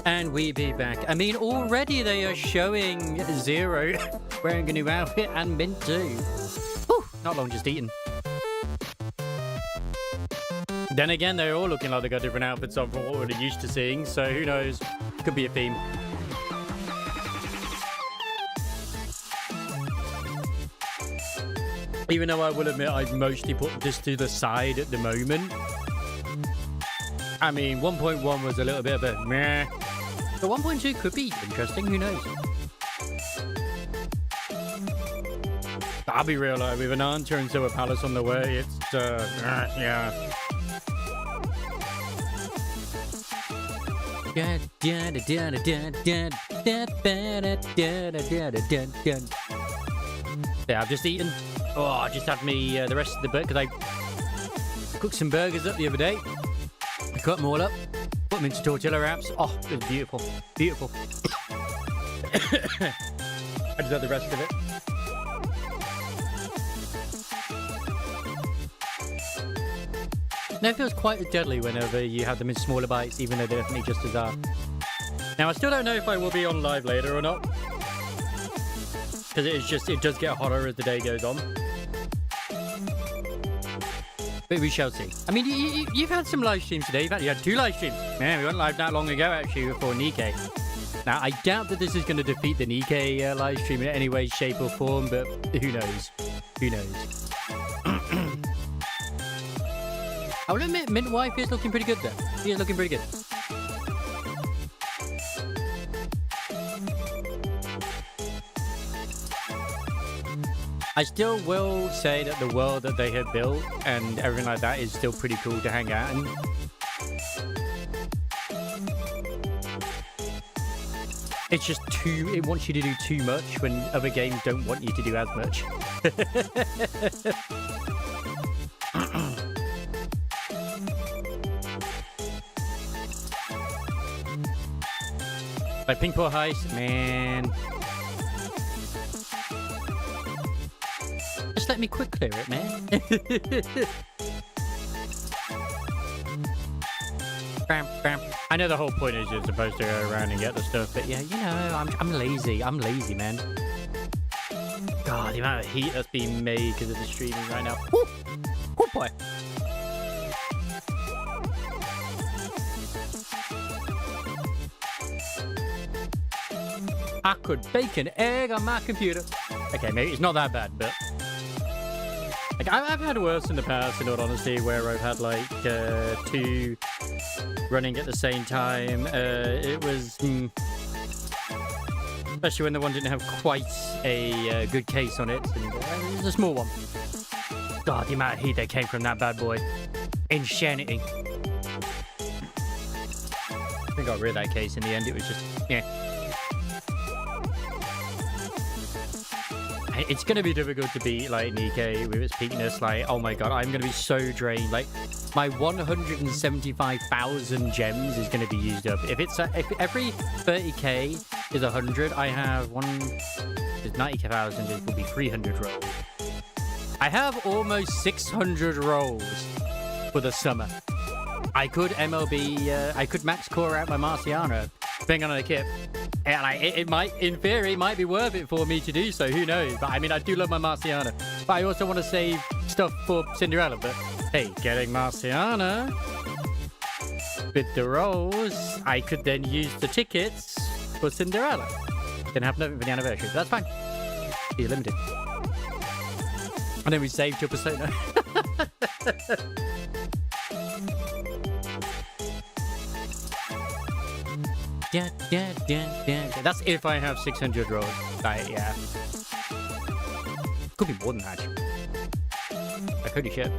And we be back. I mean, already they are showing Zero wearing a new outfit and Mint too. Whew, not long just eaten. Then again, they're all looking like they got different outfits on from what we're used to seeing, so who knows? Could be a theme. Even though I will admit I've mostly put this to the side at the moment. I mean, 1.1 was a little bit of a meh. But 1.2 could be interesting, who knows? I'll be real, with an answer and so a palace on the way, it's, yeah. Yeah, I've just eaten. Oh, I just had me the rest of the burger because I cooked some burgers up the other day. I cut them all up, put them into tortilla wraps. Oh, it was beautiful. Beautiful. I just had the rest of it. Now it feels quite as deadly whenever you have them in smaller bites, even though they're definitely just as are. Now, I still don't know if I will be on live later or not. Because it does get hotter as the day goes on. But we shall see. I mean, you've had some live streams today. You had 2 live streams. Man, we went live not long ago, actually, before Nikkei. Now, I doubt that this is going to defeat the Nikkei live stream in any way, shape, or form, but who knows? Who knows? I will admit, Mint Wife is looking pretty good, though. He is looking pretty good. I still will say that the world that they have built and everything like that is still pretty cool to hang out in. It's just it wants you to do too much when other games don't want you to do as much. Like Pink Paw Heist, man. Just let me quick clear it, man. Bam, bam. I know the whole point is you're supposed to go around and get the stuff, but yeah, you know, I'm lazy. I'm lazy, man. God, the amount of heat that's being made because of the streaming right now. Woo! Oh boy. I could bake an egg on my computer. Okay, maybe it's not that bad, but like, I've had worse in the past, in all honesty, where I've had like 2 running at the same time. It was especially when the one didn't have quite a good case on it, and it was a small one. God, the amount of heat that came from that bad boy. Insanity. I think I got rid of that case in the end. It was just, yeah. It's going to be difficult to beat, like, Nikkei with its peakness. Like, oh my god, I'm going to be so drained. Like, my 175,000 gems is going to be used up. If every 30k is 100, I have 90,000, it will be 300 rolls. I have almost 600 rolls for the summer. I could MLB, I could max core out my Marciano, depending on the kit. And like, it might, in theory, it might be worth it for me to do so. Who knows? But I mean, I do love my Marciano. But I also want to save stuff for Cinderella. But hey, getting Marciano with the rolls, I could then use the tickets for Cinderella. Then have nothing for the anniversary. But that's fine. Be limited. And then we saved your Persona. That's if I have 600 rolls. Like, yeah. Could be more than that. Like, holy shit.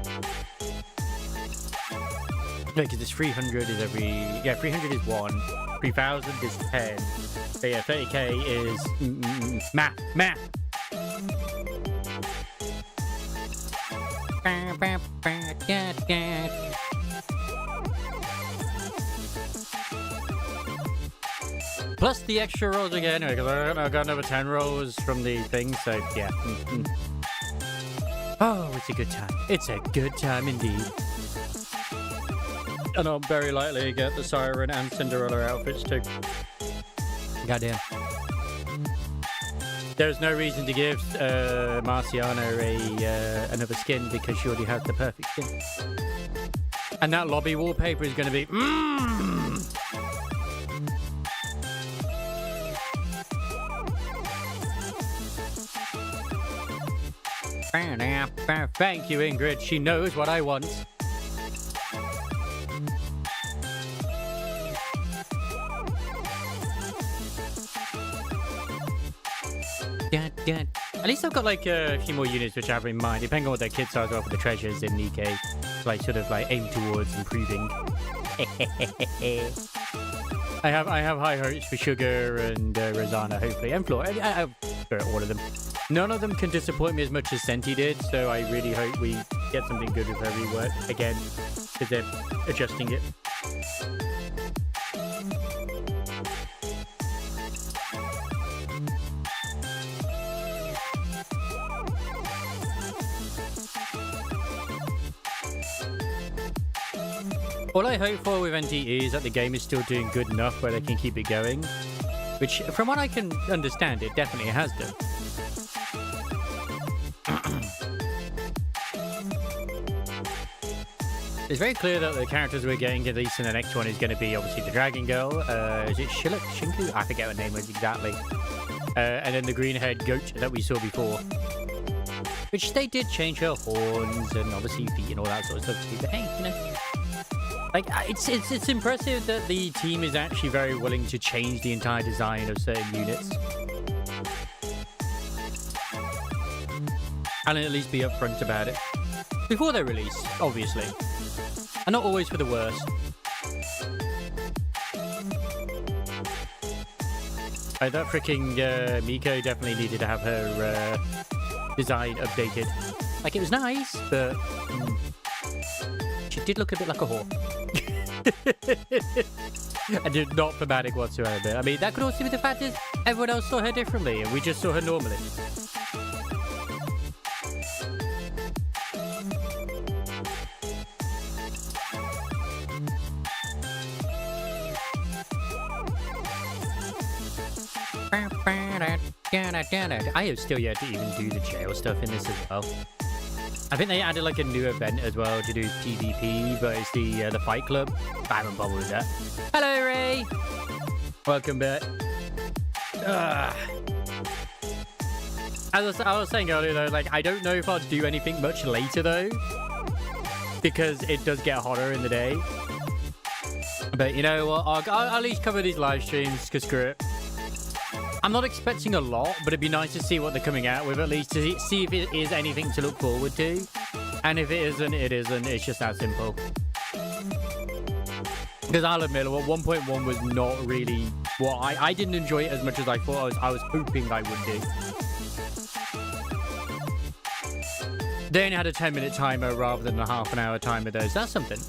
No, because it's 300 is every... Yeah, 300 is 1. 3,000 is 10. So yeah, 30k is... math. Plus the extra rolls again, because I got another 10 rolls from the thing, so yeah. Oh, it's a good time. It's a good time indeed. And I'll very likely get the Siren and Cinderella outfits too. Goddamn. There's no reason to give Marciano another skin because she already has the perfect skin. And that lobby wallpaper is going to be... Thank you, Ingrid. She knows what I want. At least I've got like a few more units which I have in mind, depending on what their kits are as well for the treasures in Nikkei. Like sort of like aim towards improving. I have high hopes for Sugar and Rosanna, hopefully, and Flora. I for all of them. None of them can disappoint me as much as Senti did, so I really hope we get something good with her rework again, because they're adjusting it. All I hope for with NTE is that the game is still doing good enough where they can keep it going. Which, from what I can understand, it definitely has done. It's very clear that the characters we're getting, at least in the next one, is going to be obviously the Dragon Girl. Is it Shinku? I forget what her name was exactly. And then the green-haired goat that we saw before. Which they did change her horns and obviously feet and all that sort of stuff. But hey, you know... Like, it's impressive that the team is actually very willing to change the entire design of certain units. And at least be upfront about it. Before they're released, obviously. And not always for the worst. Like, that freaking Miko definitely needed to have her design updated. Like, it was nice, but... she did look a bit like a whore. And did not thematic whatsoever. I mean, that could also be the fact is everyone else saw her differently and we just saw her normally. I have still yet to even do the jail stuff in this as well. I think they added like a new event as well to do PvP, but it's the Fight Club. I haven't bothered with that. Hello, Ray. Welcome back. As I was saying earlier, though, like I don't know if I'll do anything much later though, because it does get hotter in the day. But you know what? I'll at least cover these live streams because screw it. I'm not expecting a lot, but it'd be nice to see what they're coming out with, at least to see if it is anything to look forward to. And if it isn't, it isn't. It's just that simple. Because I'll admit, 1.1 was not really what I didn't enjoy it as much as I thought I was hoping I would do. They only had a 10-minute timer rather than a half-an-hour timer, though, so that's something.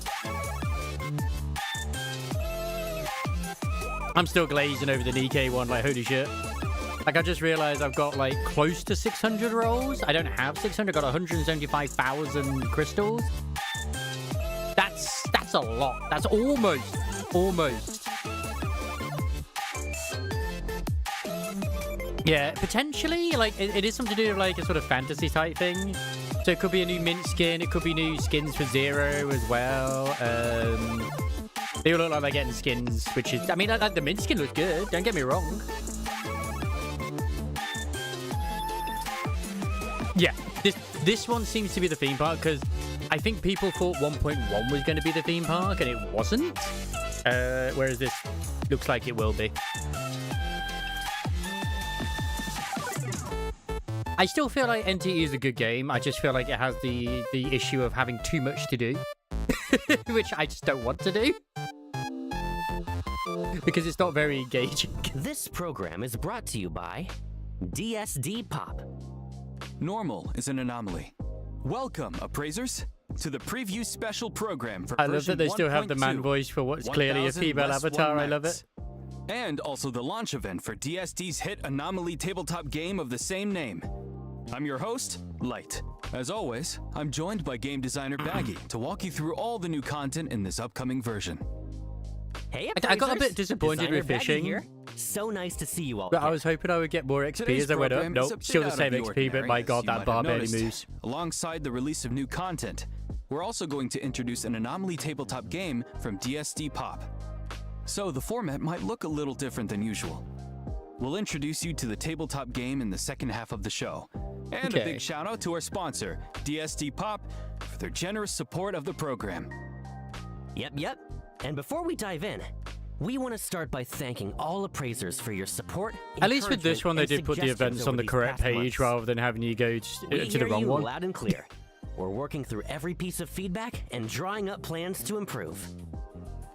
I'm still glazing over the Nikkei one, like, holy shit. Like, I just realized I've got, like, close to 600 rolls. I don't have 600. I've got 175,000 crystals. That's a lot. That's almost. Yeah, potentially, like, it is something to do with, like, a sort of fantasy type thing. So it could be a new mint skin. It could be new skins for Zero as well. They all look like they're getting skins, which is... I mean, the mint skin looks good. Don't get me wrong. Yeah, this one seems to be the theme park, because I think people thought 1.1 was going to be the theme park, and it wasn't. Whereas this looks like it will be. I still feel like NTE is a good game. I just feel like it has the issue of having too much to do. Which I just don't want to do. Because it's not very engaging. This program is brought to you by DSD Pop. Normal is an anomaly. Welcome, appraisers, to the preview special program for I love that they still have the man voice for what's clearly a female avatar. I love it. And also the launch event for DSD's hit Anomaly tabletop game of the same name. I'm your host, Light. As always, I'm joined by game designer Baggy to walk you through all the new content in this upcoming version. Hey, I got a bit appraisers. disappointed Designer with Baggy fishing. here. So nice to see you all. But I again. was hoping I would get more XP Today's as I went up. program is a Nope, bit still the out of same the XP, but ordinary, my as god, you that might have bar barely noticed. moves. Alongside the release of new content, we're also going to introduce an anomaly tabletop game from DSD Pop. So the format might look a little different than usual. We'll introduce you to the tabletop game in the second half of the show. And a Okay. big shout out to our sponsor, DSD Pop, for their generous support of the program. Yep. And before we dive in, we want to start by thanking all appraisers for your support. At least with this encouragement, one, they and did put the suggestions events on over the these correct past page months. rather than having you go We to the hear wrong you one. loud and clear. We're working through every piece of feedback and drawing up plans to improve.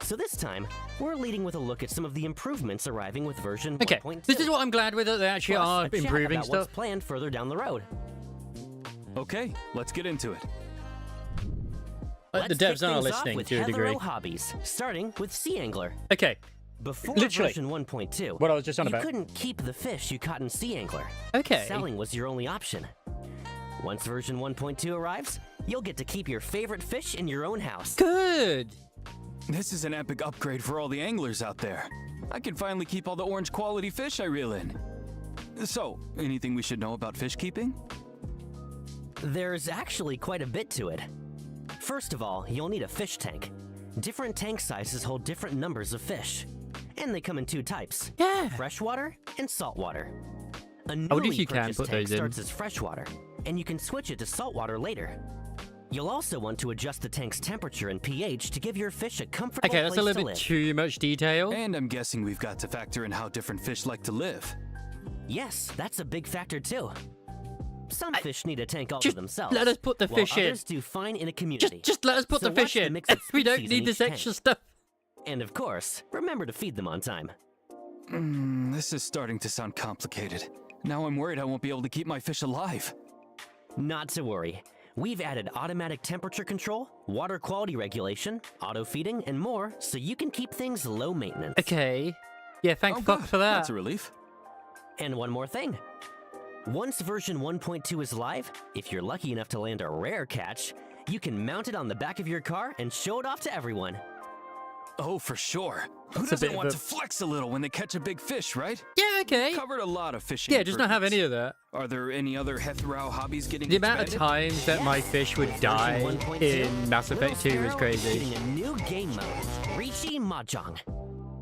So this time, we're leading with a look at some of the improvements arriving with version Okay, 1.2. this is what I'm glad with it. They actually Plus, are a chat improving about stuff. what's planned further down the road. Okay, let's get into it. The Let's devs kick are things off listening with to a Heather degree. O Hobbies, starting with Sea Angler. Okay, Before Literally. version 1.2, what I was just on you about. couldn't keep the fish you caught in Sea Angler. Okay. Selling was your only option. Once version 1.2 arrives, you'll get to keep your favorite fish in your own house. Good. This is an epic upgrade for all the anglers out there. I can finally keep all the orange quality fish I reel in. So, anything we should know about fish keeping? There's actually quite a bit to it. First of all, you'll need a fish tank. Different tank sizes hold different numbers of fish. And they come in two types. Yeah. Freshwater and saltwater. A wonder if newly you can purchased put tank those in. starts as freshwater, and you can switch it to saltwater later. You'll also want to adjust the tank's temperature and pH to give your fish a comfortable Okay, that's a place little to bit live. too much detail. And I'm guessing we've got to factor in how different fish like to live. Yes, that's a big factor too. Some fish need a tank all to Just themselves. let us put the while fish in. others do fine in a community. Just let us put So the fish watch the in. mix of We don't species in need this each tank. extra stuff. And of course, remember to feed them on time. This is starting to sound complicated. Now I'm worried I won't be able to keep my fish alive. Not to worry. We've added automatic temperature control, water quality regulation, auto feeding, and more so you can keep things low maintenance. Okay. Yeah, thank Oh, fuck good. for that. That's a relief. And one more thing. Once version 1.2 is live, if you're lucky enough to land a rare catch, you can mount it on the back of your car and show it off to everyone. Oh, for sure. Who That's a bit doesn't of want a- to flex a little when they catch a big fish, right? Yeah, okay. Covered a lot of fishing. Yeah, just not have improvements. any of that. Are there any other Hethrow hobbies getting The amount of expanded? times that my Yes. fish would With die version 1.2, in Mass Little Effect 2 is Sparrow crazy. Getting a new game mode, Riichi Mahjong.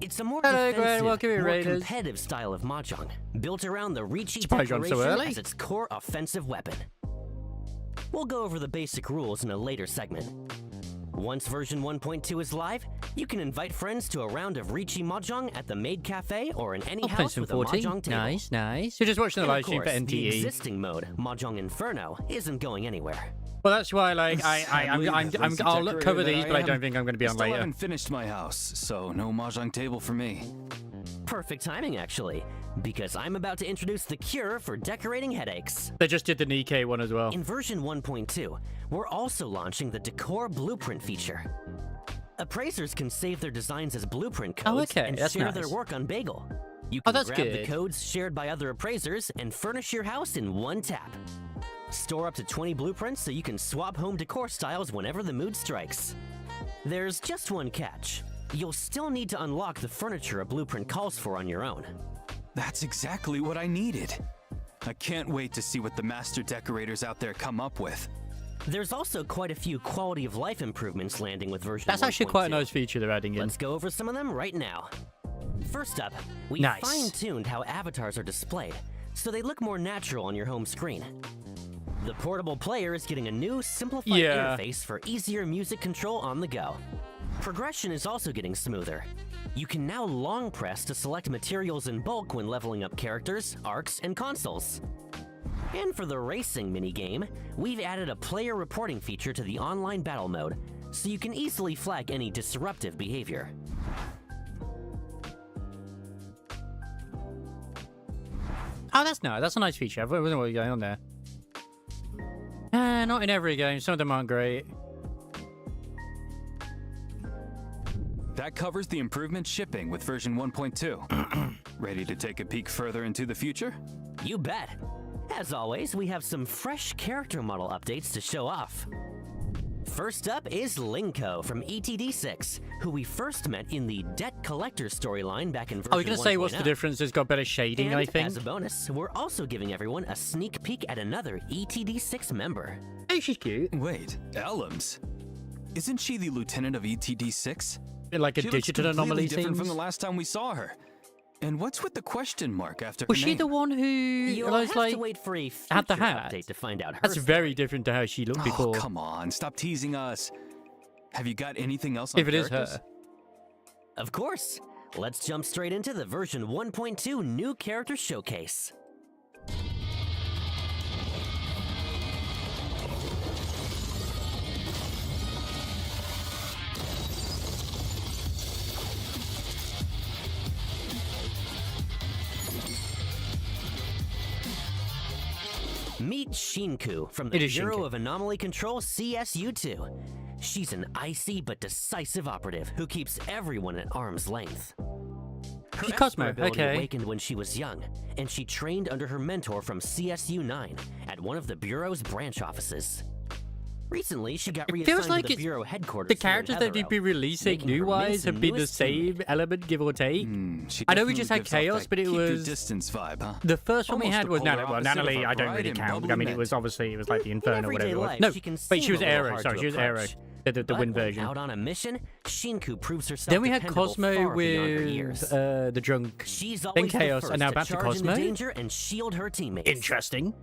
It's a more Hello, Greg. defensive, Welcome in, more Raiders. competitive style of Mahjong, built around the Riichi Surprised you're on so Declaration early. as its core offensive weapon. We'll go over the basic rules in a later segment. Once version 1.2 is live, you can invite friends to a round of Riichi Mahjong at the Maid Cafe or in any I'll play house some with a 14. Mahjong table. Nice. You're just watching the And live of stream for course, the NTE. existing mode, Mahjong Inferno, isn't going anywhere. Well, that's why, like, Sadly, I'll decorator cover that these, I but I am, don't think I'm going to be on Still later. haven't finished my house, so no mahjong table for me. Perfect timing, actually, because I'm about to introduce the cure for decorating headaches. They just did the Nikkei one as well. In version 1.2, we're also launching the Decor Blueprint feature. Appraisers can save their designs as blueprint codes okay, and that's share nice. their work on Bagel. You Oh, can that's grab the good. codes shared by other appraisers and furnish your house in one tap. Store up to 20 blueprints so you can swap home decor styles whenever the mood strikes. There's just one catch. You'll still need to unlock the furniture a blueprint calls for on your own. That's exactly what I needed. I can't wait to see what the master decorators out there come up with. There's also quite a few quality of life improvements landing with version That's actually quite a 1.2. nice feature they're adding in. Let's go over some of them right now. First up, we Nice. fine-tuned how avatars are displayed, so they look more natural on your home screen. The portable player is getting a new, simplified Yeah. interface for easier music control on the go. Progression is also getting smoother. You can now long press to select materials in bulk when leveling up characters, arcs, and consoles. And for the racing minigame, we've added a player reporting feature to the online battle mode, so you can easily flag any disruptive behavior. Oh, that's nice. That's a nice feature. I wasn't what was going on there. Not in every game. Some of them aren't great. That covers the improvement shipping with version 1.2. Ready to take a peek further into the future? You bet. As always, we have some fresh character model updates to show off. First up is Linko from ETD6, who we first met in the Debt Collector storyline back in version 1.0. I was going to say, what's the difference? It's got better shading, And I think. as a bonus, we're also giving everyone a sneak peek at another ETD6 member. Hey, she's cute. Wait, Elms? Isn't she the lieutenant of ETD6? Like a She looks digital completely anomaly different seems. from the last time we saw her. And what's with the question mark after Was her she name? the one who You'll was have like to wait for a had the future hat? update to find out her That's story. very different to how she looked Oh, before. come on, stop teasing us. Have you got anything else on If it is characters? her. Of course. Let's jump straight into the version 1.2 new character showcase. Meet Shinku from It the is Bureau Shinku. of Anomaly Control CSU-2. She's an icy but decisive operative who keeps everyone at arm's length. Her She's Cosmo, Esper ability okay. awakened when she was young, and she trained under her mentor from CSU-9 at one of the Bureau's branch offices. Recently, she got It reassigned feels like to the it's Bureau headquarters The here in characters that they've Heathrow, been releasing making her new-wise Miss have been the newest same teammate. element, give or take. She I know we definitely just had gives off Chaos, that but it keep your was distance vibe, huh? the first one we Almost had the was polar Natalie. Well, opposite of Natalie, our I don't bright really and count. I bubbly mean, it mint. was obviously it was like the Inferno, everyday whatever it was. life, No, she can wait, she seem was a little Aero. hard Sorry, to she was Aero. approach. The But wind when version. out on a mission, Shinku proves herself Then we had dependable Cosmo far beyond her with years. the drunk. She's then always Chaos, the and now first back to to charge into Cosmo. danger and shield her teammates. Interesting.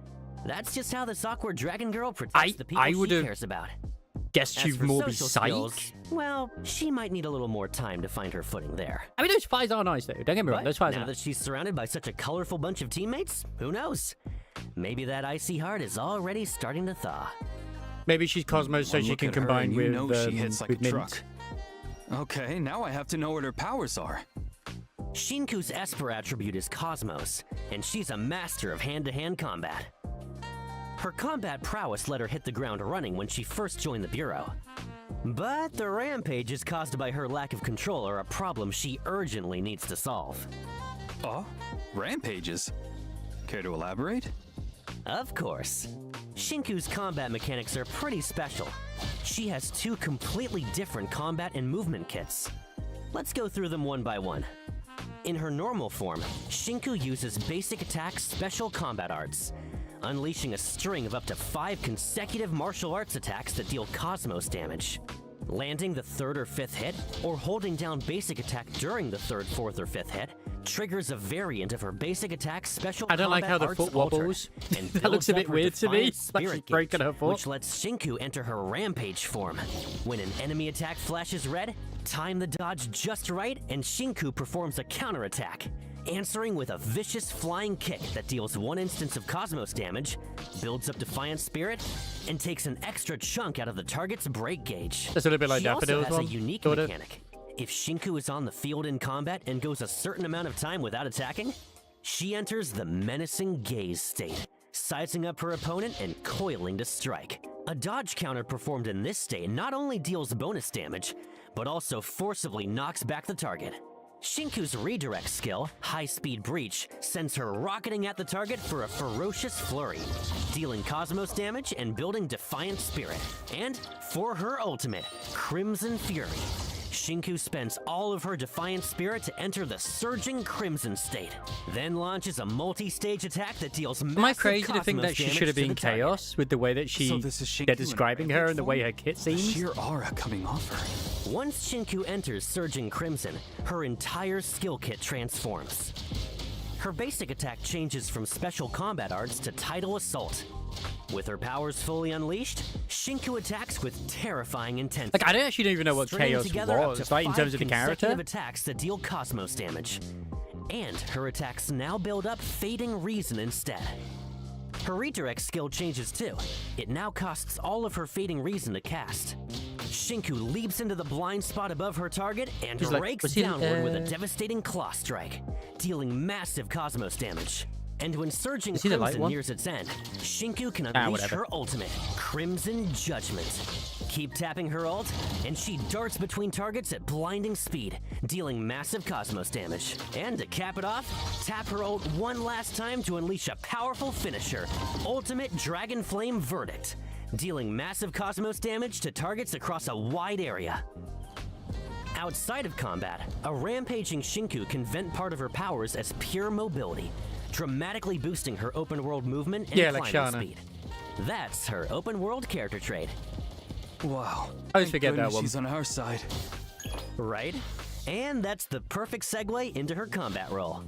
That's just how this awkward dragon girl protects the people I she would've cares about. Guessed As she'd for more be social psych. skills, well, she might need a little more time to find her footing there. I mean, those fights are nice though. Don't get me wrong. But Those fights are now nice. that she's surrounded by such a colorful bunch of teammates, who knows? Maybe that icy heart is already starting to thaw. Maybe she's Cosmo so One she look can at her combine and you with know she hits like a with Mint. truck. Okay, now I have to know what her powers are. Shinku's Esper attribute is Cosmos, and she's a master of hand-to-hand combat. Her combat prowess let her hit the ground running when she first joined the Bureau. But the rampages caused by her lack of control are a problem she urgently needs to solve. Oh, rampages. Care to elaborate? Of course. Shinku's combat mechanics are pretty special. She has two completely different combat and movement kits. Let's go through them one by one. In her normal form, Shinku uses basic attack special combat arts, unleashing a string of up to 5 consecutive martial arts attacks that deal cosmos damage. Landing the 3rd or 5th hit, or holding down basic attack during the 3rd, 4th, or 5th hit, triggers a variant of her basic attack special I don't like how the combat foot arts alter, wobbles. and That looks builds a up bit her weird to me. defiant Like she's spirit breaking gauge, her foot. which lets Shinku enter her rampage form. When an enemy attack flashes red, time the dodge just right, and Shinku performs a counterattack, answering with a vicious flying kick that deals 1 instance of cosmos damage, builds up defiant spirit, and takes an extra chunk out of the target's break gauge. That's a little bit like She also Daffodil's has one, a unique sort of. mechanic. If Shinku is on the field in combat and goes a certain amount of time without attacking, she enters the menacing gaze state, sizing up her opponent and coiling to strike. A dodge counter performed in this state not only deals bonus damage, but also forcibly knocks back the target. Shinku's redirect skill, High Speed Breach, sends her rocketing at the target for a ferocious flurry, dealing cosmos damage and building defiant spirit. And for her ultimate, Crimson Fury, Shinku spends all of her defiant spirit to enter the surging Crimson state, then launches a multi-stage attack that deals massive Am I crazy to think cosmos that she damage should have to been the target. Chaos with the way that So this is Shinku they're in a describing her rampage and the way form? her kit The seems? sheer aura coming off her. Once Shinku enters Surging Crimson, her entire skill kit transforms. Her basic attack changes from special combat arts to Tidal Assault. With her powers fully unleashed, Shinku attacks with terrifying intensity. Like, I don't actually even know what stringing Chaos together up was, to like, in 5 terms of the consecutive character. attacks that deal cosmos damage. And her attacks now build up Fading Reason instead. Her redirect skill changes too. It now costs all of her Fading Reason to cast. Shinku leaps into the blind spot above her target and He's like, rakes was he, downward with a devastating claw strike, dealing massive cosmos damage. And when Surging Is he the light Crimson one? nears its end, Shinku can unleash whatever. her ultimate, Crimson Judgment. Keep tapping her ult, and she darts between targets at blinding speed, dealing massive cosmos damage. And to cap it off, tap her ult one last time to unleash a powerful finisher, Ultimate Dragon Flame Verdict, dealing massive cosmos damage to targets across a wide area. Outside of combat, a rampaging Shinku can vent part of her powers as pure mobility, dramatically boosting her open world movement and like climbing Shanna. speed. That's her open world character trait. Wow. I always Thank forget that goodness one. She's on our side. Right? And that's the perfect segue into her combat role.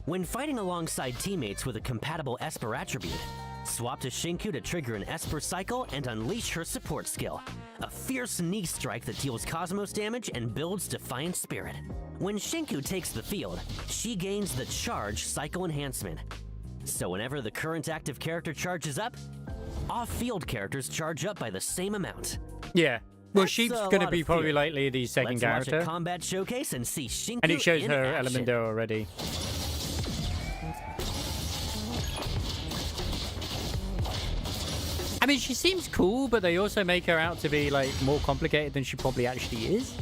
When fighting alongside teammates with a compatible Esper attribute, swap to Shinku to trigger an Esper cycle and unleash her support skill, a fierce knee strike that deals cosmos damage and builds Defiant Spirit. When Shinku takes the field, she gains the Charge cycle enhancement. So whenever the current active character charges up, off-field characters charge up by the same amount. Yeah. Well, That's she's a going to lot be of probably fear. likely the 2nd Let's character. watch a combat showcase and see Shinku And it shows in her action. element there already. I mean, she seems cool, but they also make her out to be, like, more complicated than she probably actually is.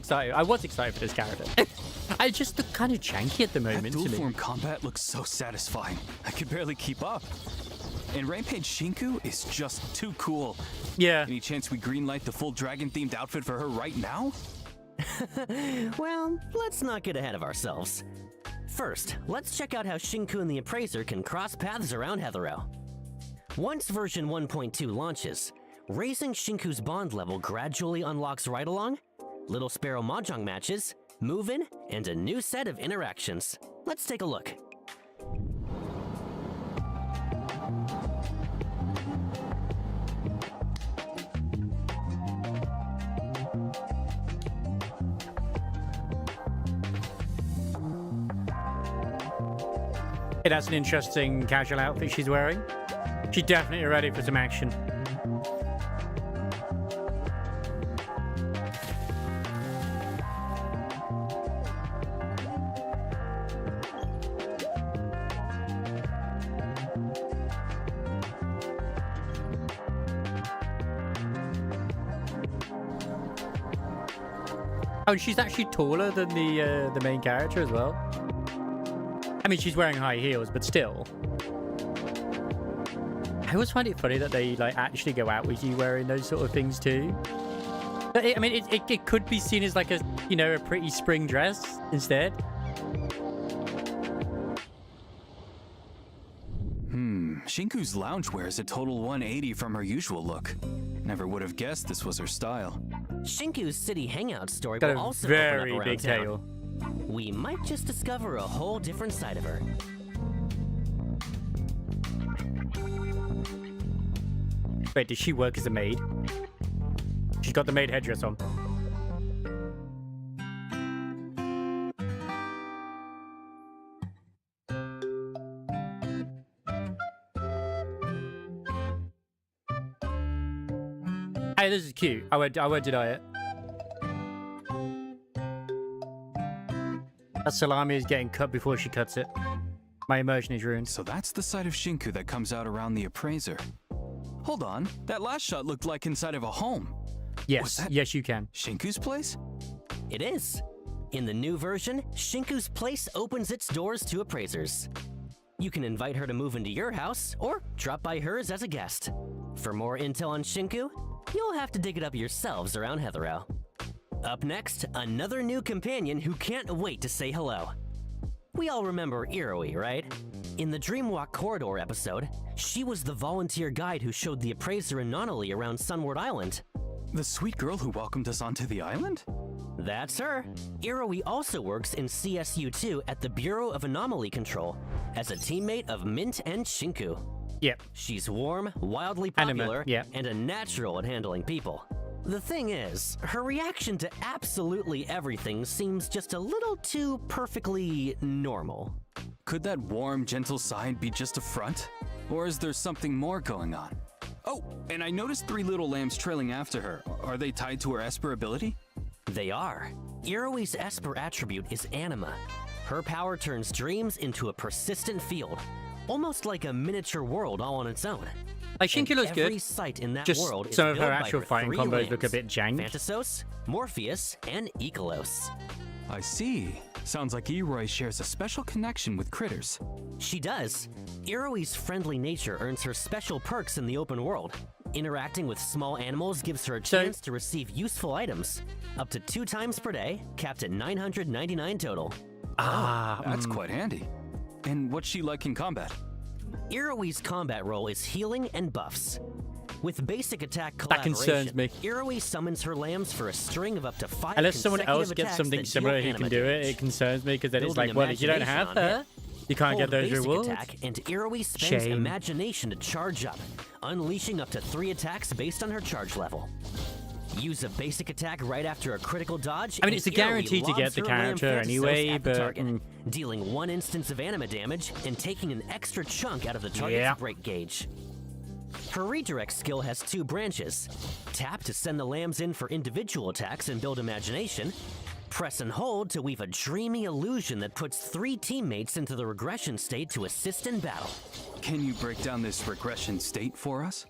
I was excited for this character. I just look kind of janky at the That moment dual to me. form combat looks so satisfying. I could barely keep up. And Rampage Shinku is just too cool. Yeah. Any chance we greenlight the full dragon-themed outfit for her right now? Well, let's not get ahead of ourselves. First, let's check out how Shinku and the Appraiser can cross paths around Heathero. Once version 1.2 launches, raising Shinku's bond level gradually unlocks ride-along, Little Sparrow Mahjong matches, move-in, and a new set of interactions. Let's take a look. Hey, that's an interesting casual outfit she's wearing. She's definitely ready for some action. Oh, and she's actually taller than the main character as well. I mean, she's wearing high heels, but still. I always find it funny that they like actually go out with you wearing those sort of things too. But I mean, it could be seen as like a, you know, a pretty spring dress instead. Shinku's loungewear is a total 180 from her usual look. Never would have guessed this was her style. Shinku's city hangout story Got will a also very open up around big town. tail. We might just discover a whole different side of her. Wait, does she work as a maid? She's got the maid headdress on. Hey, this is cute. I won't deny it. That salami is getting cut before she cuts it. My immersion is ruined. So that's the side of Shinku that comes out around the Appraiser. Hold on, that last shot looked like inside of a home. Yes, that- yes, you can. Shinku's place? It is. In the new version, Shinku's place opens its doors to appraisers. You can invite her to move into your house or drop by hers as a guest. For more intel on Shinku, you'll have to dig it up yourselves around Heathero. Up next, another new companion who can't wait to say hello. We all remember Iroi, right? In the Dreamwalk Corridor episode, she was the volunteer guide who showed the appraiser Anonali around Sunward Island. The sweet girl who welcomed us onto the island? That's her. Iroi also works in CSU2 at the Bureau of Anomaly Control as a teammate of Mint and Shinku. Yep. She's warm, wildly Anime, popular, yeah. and a natural at handling people. The thing is, her reaction to absolutely everything seems just a little too perfectly normal. Could that warm, gentle side be just a front? Or is there something more going on? Oh, and I noticed 3 little lambs trailing after her. Are they tied to her Esper ability? They are. Iroi's Esper attribute is anima. Her power turns dreams into a persistent field, almost like a miniature world all on its own. Like, Shinku looks Every good. site in that Just world is some of her built by actual fighting 3 combos look a lambs, bit jank. Phantasos, Morpheus, and Ikelos. I see. Sounds like Eroi shares a special connection with critters. She does. Iroi's friendly nature earns her special perks in the open world. Interacting with small animals gives her a chance to receive useful items, up to 2 times per day, capped at 999 total. That's quite handy. And what's she like in combat? Iroi's combat role is healing and buffs. With basic attack That concerns collaboration, me. Iroi summons her lambs for a string of up to 5 Unless someone consecutive else gets attacks something that similar deal who can anima do it, damage. it concerns me because then it's Building like, well, if you don't imagination have on her, hit. you can't get Hold those basic rewards. attack, and Iroi spends Shame. imagination to charge up, unleashing up to 3 attacks based on her charge level. Use a basic attack right after a critical dodge. I mean, and it's a Iroi guarantee to get lobs the her lamb character Phantasos anyway, at the but, target, dealing 1 instance of anima damage and taking an extra chunk out of the target's Yeah. break gauge. Her redirect skill has 2 branches. Tap to send the lambs in for individual attacks and build imagination. Press and hold to weave a dreamy illusion that puts 3 teammates into the regression state to assist in battle. Can you break down this regression state for us?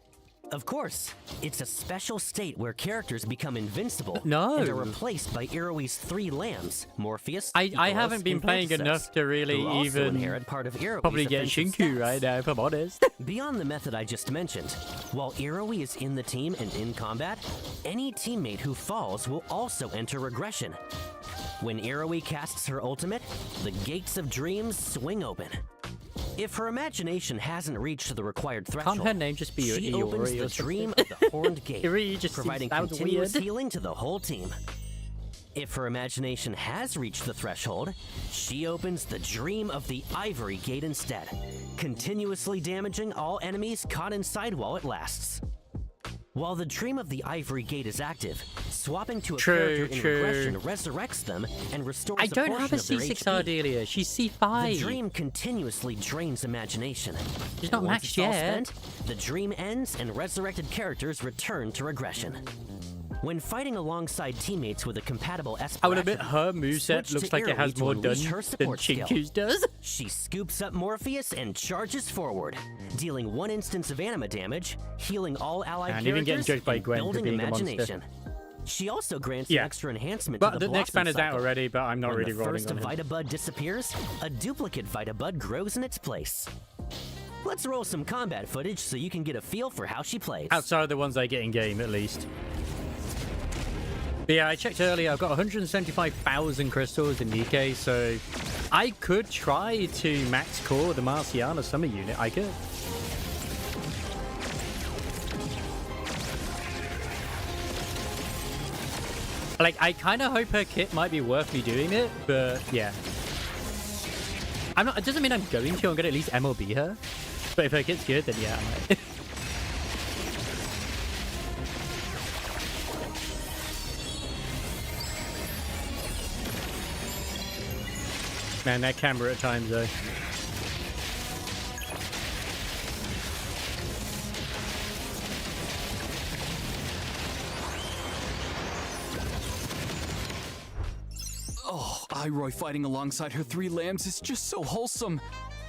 Of course, it's a special state where characters become invincible No. and are replaced by Iroi's 3 lambs, Morpheus, I Ikelos, haven't been and playing Phantasos, enough to really who also even inherit part of Iroi's probably get offensive Shinku stats. right now, if I'm honest. Beyond the method I just mentioned, while Iroi is in the team and in combat, any teammate who falls will also enter regression. When Iroi casts her ultimate, the gates of dreams swing open. If her imagination hasn't reached the required threshold, Can't her name just be she Iori opens or the something? dream of the horned gate, Iori just providing sounds continuous weird. healing to the whole team. If her imagination has reached the threshold, she opens the dream of the Ivory Gate instead, continuously damaging all enemies caught inside while it lasts. While the dream of the Ivory Gate is active, swapping to a character in regression resurrects them and restores I don't portion have a of their C6 HP. Ardelia. She's C5. The dream continuously drains imagination. She's not Once maxed it's all yet. spent, the dream ends and resurrected characters return to regression. When fighting alongside teammates with a compatible Esper I will admit, attribute, her moveset switch looks to like it Iroi has to more done unleash her than support skill. Shinku's does. She scoops up Morpheus and charges forward, dealing 1 instance of anima damage, healing all allied And even getting characters, judged by and Gwen for building being a monster. imagination. She also grants Yeah. an extra enhancement But to the next ban Blossom is out cycle. already, but I'm not When really the rolling first on him. Vita Bud disappears, a duplicate Vita Bud grows in its place. Let's roll some combat footage so you can get a feel for how she plays. Outside of the ones I get in game, at least. But yeah, I checked earlier. I've got 175,000 crystals in DK, so I could try to max core the Marciana summer unit. I could. Like, I kind of hope her kit might be worth me doing it, but yeah. I'm not. It doesn't mean I'm going to. I'm going to at least MLB her. But if her kit's good, then yeah, I might. Man, that camera at times, though. Oh, Iroi fighting alongside her 3 lambs is just so wholesome.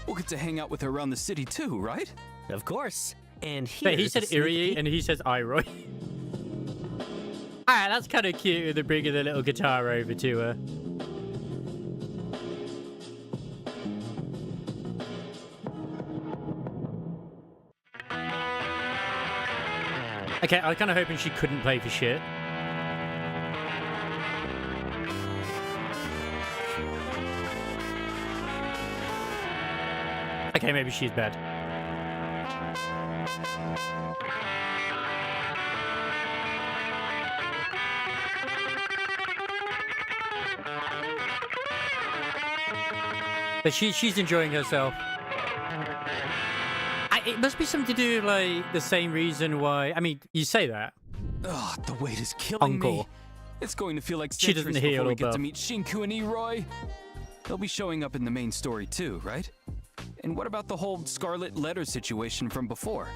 We'll get to hang out with her around the city too, right? Of course. And But here's he said a sneak Irie peek. and he says Iroi. Alright, that's kind of cute. They're bringing the little guitar over to her. Okay, I was kind of hoping she couldn't play for shit. Okay, maybe she's bad. But she's enjoying herself. it must be something to do with, like, the same reason why... I mean, you say that. Ugh, the weight is killing me. Uncle. It's going to feel like She doesn't centuries heal before we or get to buff. meet Shinku and Eroi. They'll be showing up in the main story too, right? And what about the whole Scarlet Letter situation from before?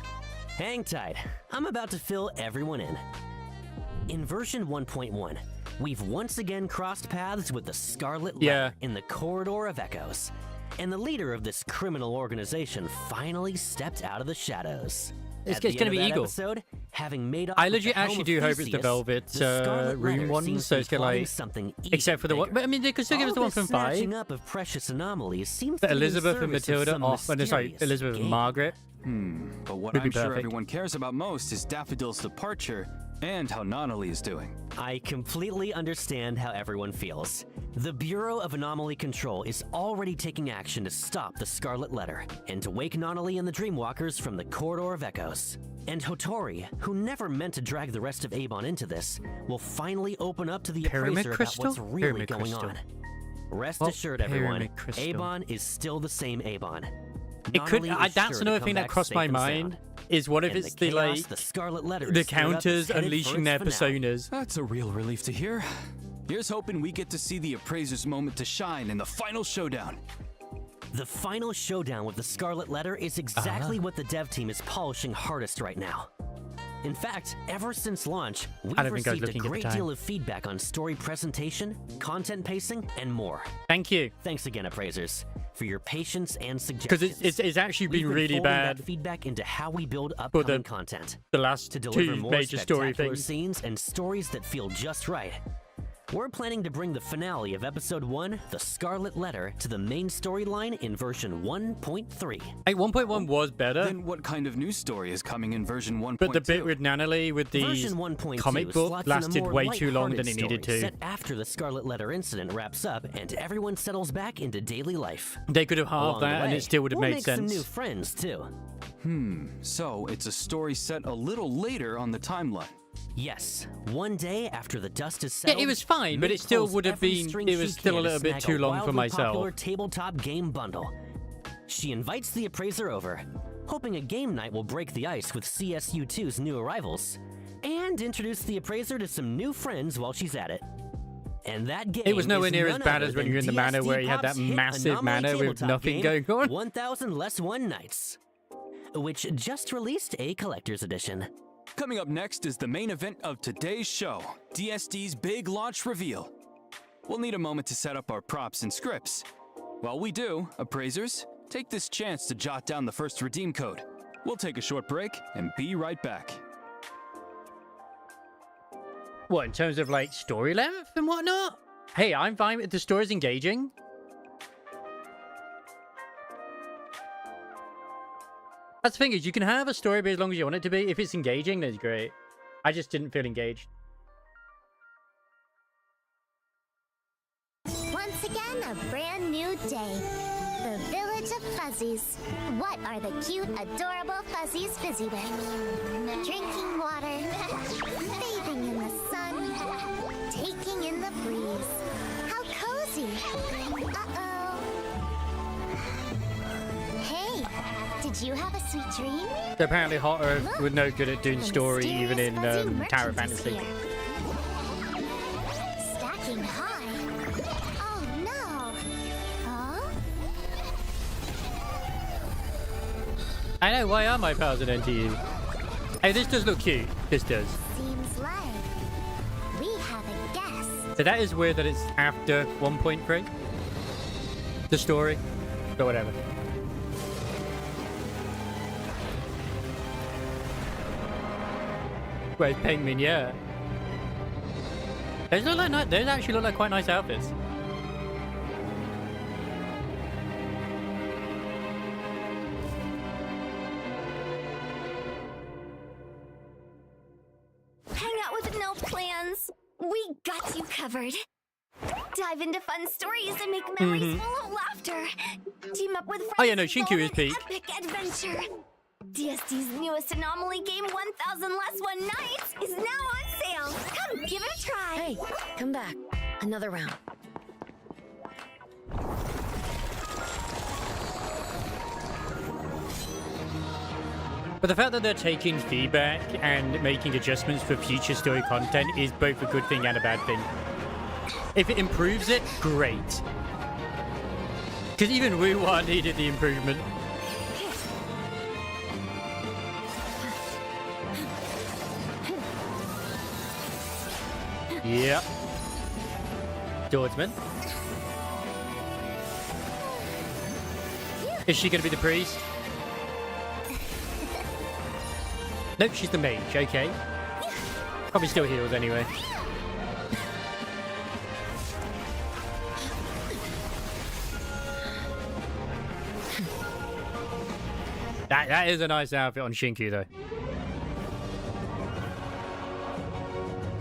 Hang tight. I'm about to fill everyone in. In version 1.1, we've once again crossed paths with the Scarlet Letter in the Corridor of Echoes. And the leader of this criminal organization finally stepped out of the shadows. It's At the gonna end be of that Eagle. Episode, having made off I with legit the helm actually of do hope it's the Theseus, Velvet the Scarlet room Letter one, seems so to it's be got, like... plotting something Except for the one... even But, I mean, they could still give us the All one from this 5. snatching up of precious anomalies seems But to be in Elizabeth and service of Matilda some off... And it's like mysterious Elizabeth and game. Margaret. But what Would be I'm sure perfect. everyone cares about most is Daffodil's departure and how Nonali is doing. I completely understand how everyone feels. The Bureau of Anomaly Control is already taking action to stop the Scarlet Letter and to wake Nonali and the Dreamwalkers from the Corridor of Echoes. And Hotori, who never meant to drag the rest of Avon into this, will finally open up to the Pyramid appraiser crystal? about what's really Pyramid going crystal. on. Rest What assured, everyone, pyramid crystal? Avon is still the same Avon. It could... Nonali is that's sure to another come thing that back crossed safe my and mind. sound. Is what if And it's the the, chaos like... the Scarlet Letter The is stirred up is counters headed for unleashing their its finale. personas. That's a real relief to hear. Here's hoping we get to see the appraiser's moment to shine in the final showdown. The final showdown with the Scarlet Letter is exactly what the dev team is polishing hardest right now. In fact, ever since launch, we've I don't think I was received a looking at the great time. deal of feedback on story presentation, content pacing, and more. Thank you. Thanks again, appraisers, for your patience and Because suggestions. it's actually We've been been really folding bad that feedback into how we build for upcoming content. the last To deliver two more major story spectacular things. scenes and stories that feel just right. We're planning to bring the finale of Episode 1, The Scarlet Letter, to the main storyline in version 1.3. Hey, 1.1 was better, Then what kind of news story is coming in version 1.2? but the bit with Nanalie with the Version 1.2 comic book slots in a lasted more way too long than lighthearted it needed story to. set after the Scarlet Letter incident wraps up and everyone settles back into daily life. They could have Along halved the that and way, it still would have we'll made make sense. some new friends too. So it's a story set a little later on the timeline. Yes, one day after the dust is Yeah, settled, it was fine, but Mint it still pulls would have every been... string It she was still a can to little bit snag too long for wildly myself. popular tabletop game bundle. She invites the appraiser over, hoping a game night will break the ice with CSU2's new arrivals, and introduce the appraiser to some new friends while she's at it. And that game It was nowhere is near as none bad other as when than you're in the manor DSD where you had that Pop's hit massive Anomaly manor with tabletop nothing game, going on. 1000 Less One Nights, which just released a collector's edition. Coming up next is the main event of today's show, DSD's big launch reveal. We'll need a moment to set up our props and scripts. While we do, appraisers, take this chance to jot down the first redeem code. We'll take a short break and be right back. What, in terms of, like, story length and whatnot? Hey, I'm fine with the story's engaging. That's the thing is, you can have a story be as long as you want it to be. If it's engaging, then it's great. I just didn't feel engaged. Once again, a brand new day. The Village of Fuzzies. What are the cute, adorable fuzzies busy with? Drinking water, bathing in the sun, taking in the breeze. How cozy. Uh-oh. Hey, did you have a sweet dream? So apparently Hot Earth Look, was no good at doing the story, even in mysterious fuzzy Tower merchant is Fantasy. here. Stacking high. Oh no. Huh? I know, why are my pals at NTE? Hey, this does look cute. This does. Seems like we have a guest. So that is weird that it's after 1.3. The story. But whatever. Where's Penguin? Yeah. Those look like those actually look like quite nice outfits. Hang out with no plans. We got you covered. Dive into fun stories and make memories full of laughter. Team up with friends. Oh, yeah, no, and Shinku go on is an peak. Epic adventure. DSD's newest anomaly game, 1000 Less One Nights, is now on sale. Come, give it a try. Hey, come back. Another round. But the fact that they're taking feedback and making adjustments for future story content is both a good thing and a bad thing. If it improves it, great. Because even Wu-Wa needed the improvement. Yep. Swordsman. Is she going to be the priest? Nope, she's the mage. Okay. Probably still heals anyway. That is a nice outfit on Shinku, though.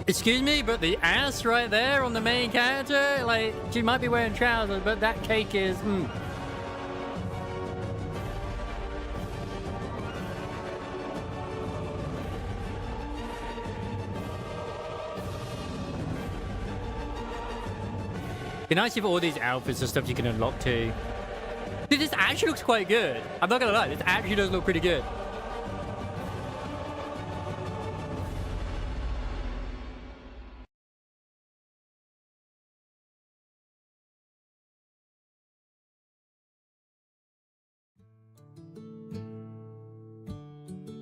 Excuse me, but the ass right there on the main character, like, she might be wearing trousers, but that cake is... Be nice if all these outfits are stuff you can unlock too. Dude, this actually looks quite good. I'm not gonna lie, this actually does look pretty good.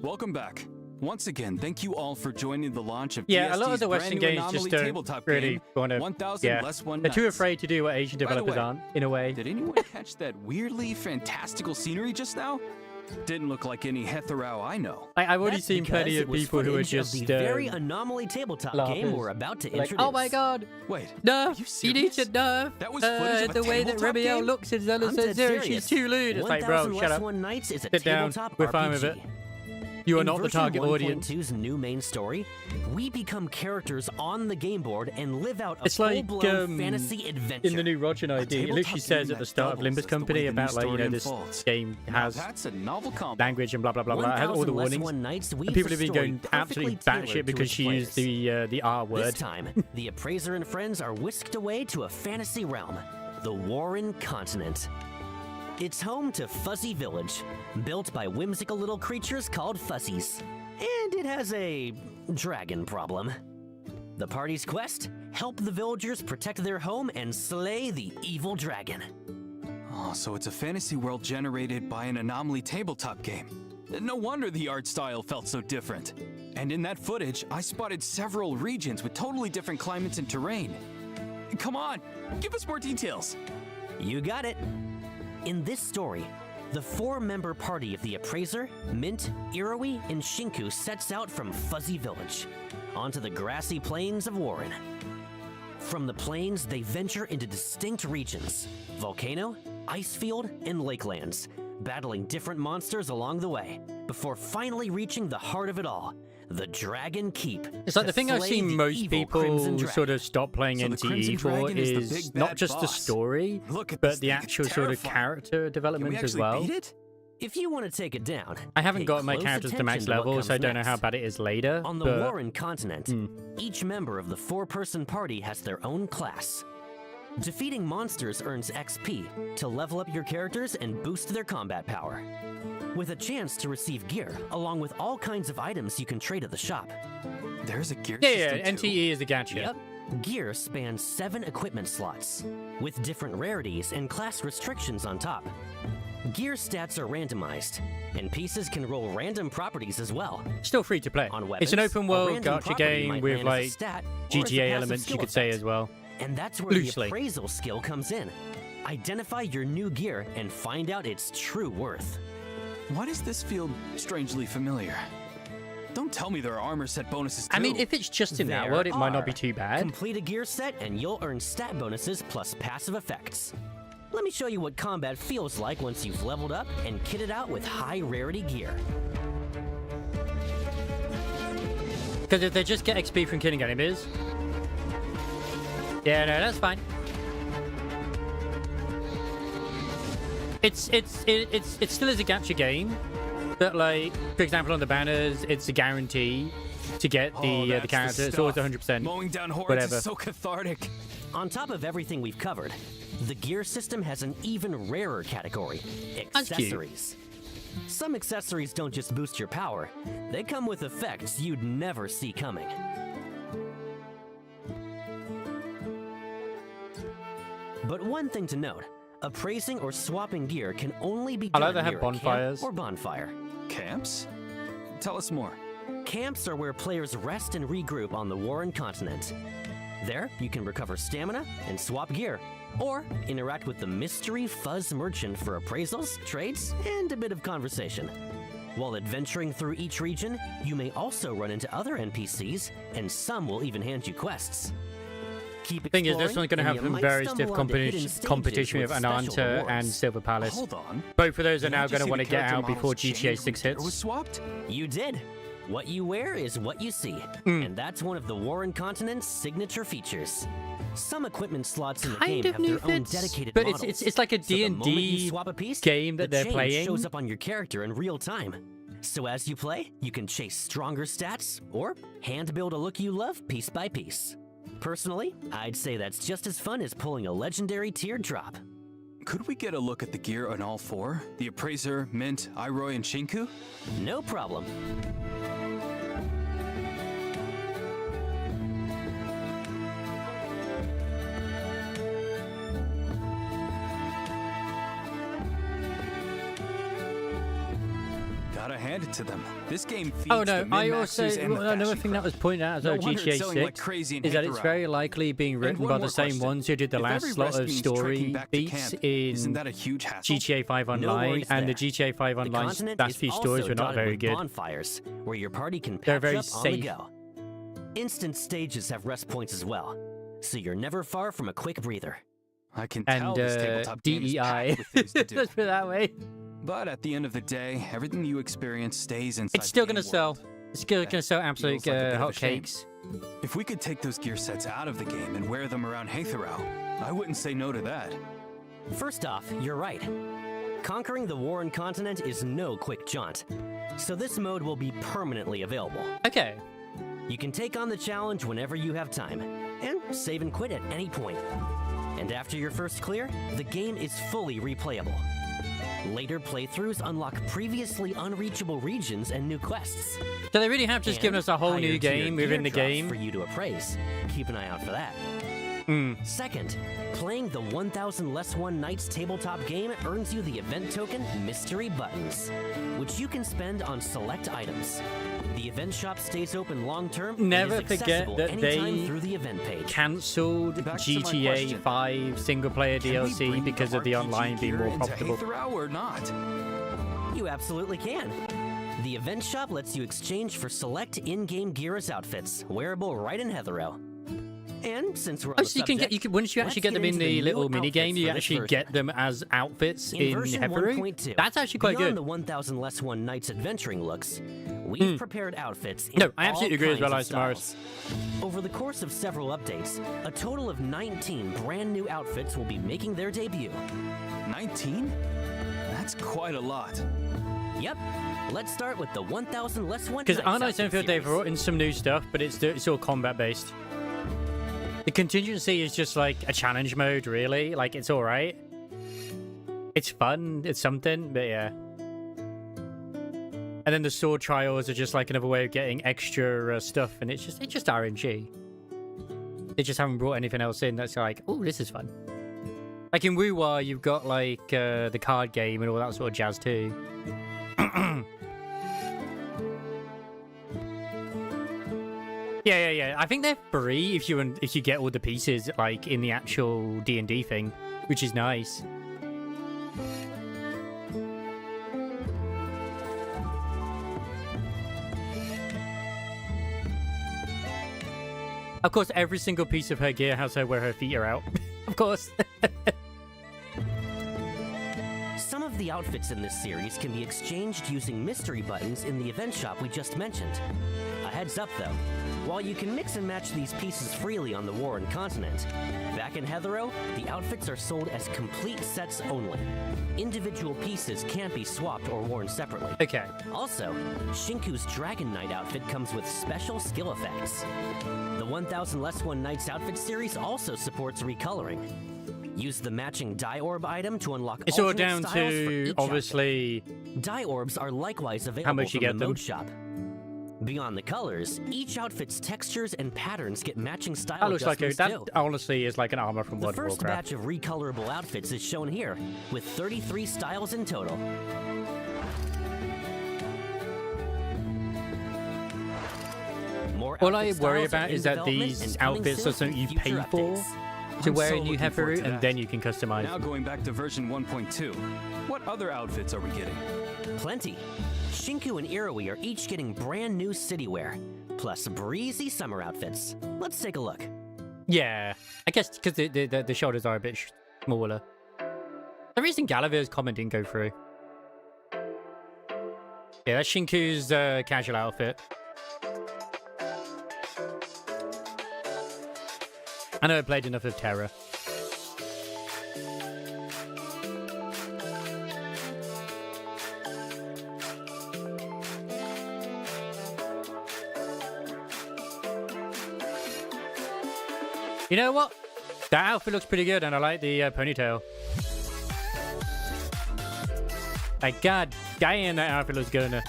Welcome back. Once again, thank you all for joining the launch of Yeah, DSD's a lot of the Western brand new games just anomaly don't tabletop really game, want to... 1000 Yeah, Less One they're too Nights. afraid to do what Asian By the developers way, aren't, in a way. Did anyone catch that weirdly fantastical scenery just now? Didn't look like any Hetherau I know. I've already That's seen plenty because of it was people who are footage of just... the very anomaly tabletop game laughers. we're about to like, introduce. oh my god, Wait, nerf, you you need to serious? nerf That was footage of a the way that tabletop Remiel game? looks in Zelda I'm Says dead Zero. serious. She's too lewd. It's like, bro, 1000 shut Less up. One Nights is a Sit down. tabletop We're fine with RPG. it. You are In not the version target audience. 1.2's new main story, we become characters on the game board and live out a It's like, full-blown fantasy adventure. In the new Roger ID, it literally tabletop says game at the that start of doubles Limbus as the Company way the new about, like, you story know, this unfolds. game Now has that's a novel combo. language and blah blah blah blah. It has all the 1000 Less warnings. One Nights And weaves people a have been story going absolutely perfectly tailored batshit to because its she used players. the R This word. time, the Appraiser and friends are whisked away to a fantasy realm, the Warren Continent. It's home to Fuzzy Village, built by whimsical little creatures called Fuzzies. And it has a dragon problem. The party's quest? Help the villagers protect their home and slay the evil dragon. Oh, so it's a fantasy world generated by an anomaly tabletop game. No wonder the art style felt so different. And in that footage, I spotted several regions with totally different climates and terrain. Come on, give us more details. You got it. In this story, the 4-member party of the Appraiser, Mint, Iroi, and Shinku sets out from Fuzzy Village onto the grassy plains of Warren. From the plains, they venture into distinct regions: volcano, ice field, and lakelands, battling different monsters along the way, before finally reaching the heart of it all, the Dragon Keep. It's like to the thing I've slay seen the most evil people Crimson Dragon. sort of stop playing So the Crimson NTE for Dragon is the is big not bad just the boss. story, Look at but this the thing, it's actual sort of terrifying. character Can we development as actually well. beat it? If you want to take it down, I haven't pay got my close characters to max attention what level, so I comes don't know how next. bad it is later. On the but Warren Continent, each member of the 4-person party has their own class. Defeating monsters earns XP to level up your characters and boost their combat power, with a chance to receive gear along with all kinds of items you can trade at the shop. There's a gear yeah, system too. NTE is a gacha. Yep. Gear spans 7 equipment slots, with different rarities and class restrictions on top. Gear stats are randomized, and pieces can roll random properties as well. Still free to play. On It's an weapons, open a world random gacha property game might with land as a like stat, or as a GTA passive elements, you skill could say effect. as well. And that's where Loosely. the appraisal skill comes in. Identify your new gear and find out its true worth. Why does this feel strangely familiar? Don't tell me there are armor set bonuses too. I mean, if it's just in that There world, it might not be are. too bad. Complete a gear set and you'll earn stat bonuses plus passive effects. Let me show you what combat feels like once you've leveled up and kitted out with high rarity gear. Because if they just get XP from killing enemies, yeah, no, that's fine. It still is a gacha game, but like, for example, on the banners, it's a guarantee to get the that's character. It's always stuff. 100%. Mowing down hordes Whatever. is so cathartic. On top of everything we've covered, the gear system has an even rarer category: That's cute. accessories. Some accessories don't just boost your power, they come with effects you'd never see coming. But one thing to note, appraising or swapping gear can only be I done like they have near a camp bonfires. or bonfire. Camps? Tell us more. Camps are where players rest and regroup on the Warren continent. There, you can recover stamina and swap gear, or interact with the mystery Fuzz Merchant for appraisals, trades, and a bit of conversation. While adventuring through each region, you may also run into other NPCs, and some will even hand you quests. Keep Thing is, this exploring, one's going to and have you some might very stumble stiff onto hidden competition with stages special Ananta and rewards. Silver Palace. Hold on. Both of those are Did I now just going to see want the to get character out before models change GTA when 6 gear was hits. swapped? You did. What you wear is what you see, Hmm. and that's one of the Warren continent's signature features. Some equipment slots in the Kind game of have their own fits, dedicated but models. it's like a So the moment you D&D swap a piece, game that the they're change playing. shows up on your character in real time. So as you play, you can chase stronger stats or hand build a look you love piece by piece. Personally, I'd say that's just as fun as pulling a legendary teardrop. Could we get a look at the gear on all four? The Appraiser, Mint, Iroy, and Shinku? No problem. Gotta hand it to them. This game feeds Oh no, the I also min-maxers and the another fashion thing that was crowd. pointed out as No well, wonder it's GTA selling 6 like crazy in is that it's Hither very Out. likely being written one by more the same question. ones who did the If last every lot rest of means story trekking back to beats camp, in isn't that a huge hassle? GTA 5 Online, worries and the there. GTA 5 The Online continent last is few also stories were not dotted very with good. bonfires, where your party can They're patch very up on the safe. go. Instant stages have rest points as well, so you're never far from a quick breather. I can tell And this tabletop game is DEI. packed with things to do. Let's put it that way. But at the end of the day, everything you experience stays inside. It's still the going to game sell. world. It's still going to sell Feels absolute like a bit of a shame. hotcakes. If we could take those gear sets out of the game and wear them around Hatherau, I wouldn't say no to that. First off, you're right. Conquering the Warren continent is no quick jaunt, so this mode will be permanently available. Okay. You can take on the challenge whenever you have time, and save and quit at any point. And after your first clear, the game is fully replayable. Later playthroughs unlock previously unreachable regions and new quests. So they really have just given And us a whole higher new tier game within the gear drops game. for you to appraise. Keep an eye out for that. Second, playing the 1000 Less One Nights tabletop game earns you the event token Mystery Buttons, which you can spend on select items. The event shop stays open long term. Never and is forget accessible that anytime they through the event page. Cancelled Back to my GTA question. 5 single player Can we DLC bring because of the RPG online being gear more into profitable. Hatherau or not? You absolutely can. The event shop lets you exchange for select in-game gear as outfits, wearable right in Heathero. And since we're on Oh, the so you can subject, get once you actually let's get them in into the new little mini game, outfits you for this actually version. get them as outfits in version Heatheru. 1.2, That's actually quite beyond good. the 1000 Less One Nights adventuring looks, we've prepared outfits in No, I absolutely all agree as well, kinds of Isamaris. styles. Over the course of several updates, a total of 19 brand new outfits will be making their debut. 19? That's quite a lot. Yep, let's start with the 1000 Less One Because Nights I know outfit they've series. brought in some new stuff, but it's all combat based. The contingency is just like a challenge mode, really. Like, it's all right. It's fun. It's something, but yeah. And then the sword trials are just like another way of getting extra stuff, and it's just RNG. They just haven't brought anything else in that's like, oh, this is fun. Like in Wuwa, you've got like the card game and all that sort of jazz too. Yeah. I think they're free if you get all the pieces like in the actual D&D thing, which is nice. Of course, every single piece of her gear has her where her feet are out. Of course. Some of the outfits in this series can be exchanged using mystery buttons in the event shop we just mentioned. A heads up though, while you can mix and match these pieces freely on the Warren continent, back in Heathero, the outfits are sold as complete sets only. Individual pieces can't be swapped or worn separately. Okay. Also, Shinku's Dragon Knight outfit comes with special skill effects. The 1000 Less One Nights outfit series also supports recoloring. Use the matching dye orb item to unlock It's all alternate down styles for to, each obviously, outfit. Dye orbs are likewise available much you from get the them. mode shop. Beyond the colors, each outfit's textures and patterns get matching style that looks like adjustments that too. honestly is like an armor from The World of first Warcraft. batch of recolorable outfits is shown here, with 33 styles in total. More All I outfit worry styles are about in is that development these and coming outfits soon are something in you pay future for updates. to I'm wear so in New looking forward Heiferu, to and that. then you can customize. Now going back to version 1.2, what other outfits are we getting? Plenty. Shinku and Iroi are each getting brand new city wear, plus breezy summer outfits. Let's take a look. Yeah, I guess because the shoulders are a bit smaller. The reason Galavir's comment didn't go through. Yeah, that's Shinku's casual outfit. I know I played enough of Terra. You know what? That outfit looks pretty good, and I like the ponytail. Like, god damn, that outfit looks good.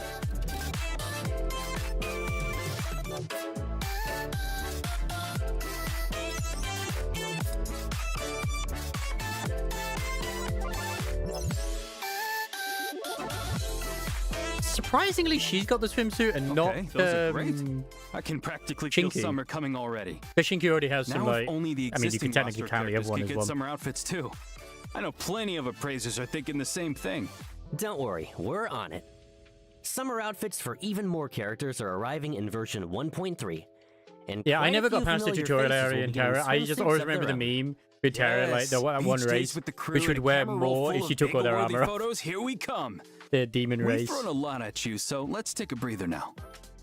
Surprisingly, she's got the swimsuit and Okay, not those are great. I can practically feel Chinky. summer coming already. But Shinky already has some, Now like, if only the I mean, you existing could technically roster count the characters other one could as get one. summer outfits too. I know plenty of appraisers are thinking the same thing. Don't worry, we're on it. Summer outfits for even more characters are arriving in version 1.3. And Yeah, I quite a never got few past the familiar tutorial faces will area in be getting Terra. I just swimsuits always of remember their the own. meme with Terra, like the one Beach race, days with the crew which would and a wear camera roll more full if of she took all their bagel-worthy armor off. photos. Here we come. The demon We've race. thrown a lot at you, so let's take a breather now.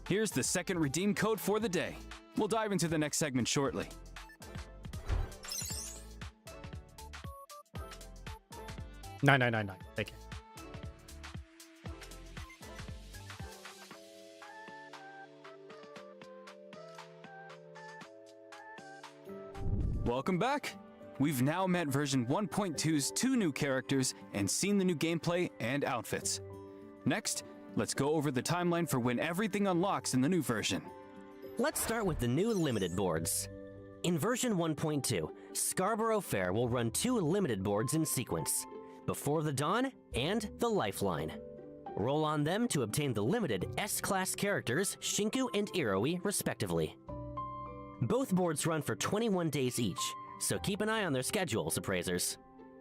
Here's the second redeem code for the day. We'll dive into the next segment shortly. No. Okay. Welcome back. We've now met version 1.2's 2 new characters and seen the new gameplay and outfits. Next, let's go over the timeline for when everything unlocks in the new version. Let's start with the new limited boards. In version 1.2, Scarborough Fair will run 2 limited boards in sequence, Before the Dawn and the Lifeline. Roll on them to obtain the limited S-Class characters Shinku and Iroi, respectively. Both boards run for 21 days each, so keep an eye on their schedules, appraisers.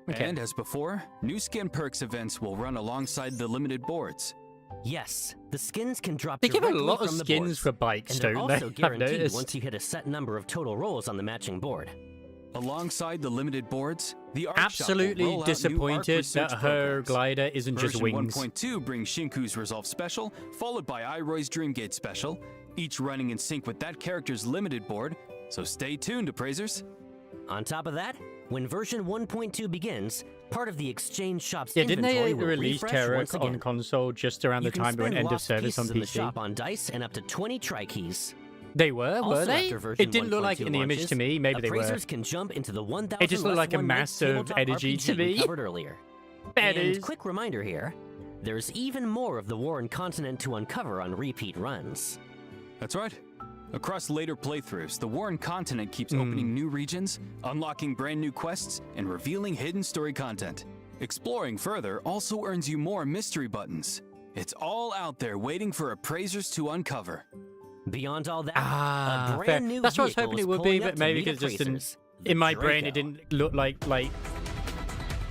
Okay. And as before, new skin perks events will run alongside the limited boards. Yes, the skins can drop They give a directly lot of from the skins boards, for bikes, and they're don't they? also I've guaranteed noticed. once you hit a set number of total rolls on the matching board. Alongside the limited boards, the art shop will Absolutely roll out new arc disappointed research that her programs. glider isn't just Version wings. 1.2 brings Shinku's Resolve Special, followed by Iroy's Dreamgate Special, each running in sync with that character's limited board, so stay tuned, appraisers. On top of that, when version 1.2 begins, part of the exchange shop's Yeah, didn't inventory they will release refresh Terra once on again. console just around the You can time they went spend end of lost service on pieces in the PC? shop on dice and up to 20 tri-keys. They were Also, they? after version It didn't look like it in the 1.2 image to me. Maybe they were. appraisers can jump into the 1,000 It just looked like a +1 mass mix of tabletop energy to RPG we me. covered earlier. That And is. quick reminder here, there's even more of the Warren continent to uncover on repeat runs. That's right. Across later playthroughs, the Warren continent keeps opening new regions, unlocking brand new quests, and revealing hidden story content. Exploring further also earns you more mystery buttons. It's all out there waiting for appraisers to uncover. Beyond all that, Ah, a brand fair. new That's what I was vehicle hoping is it would be, pulling but up to maybe meet because it just didn't. appraisers. The In my brain, Draco. it didn't look like.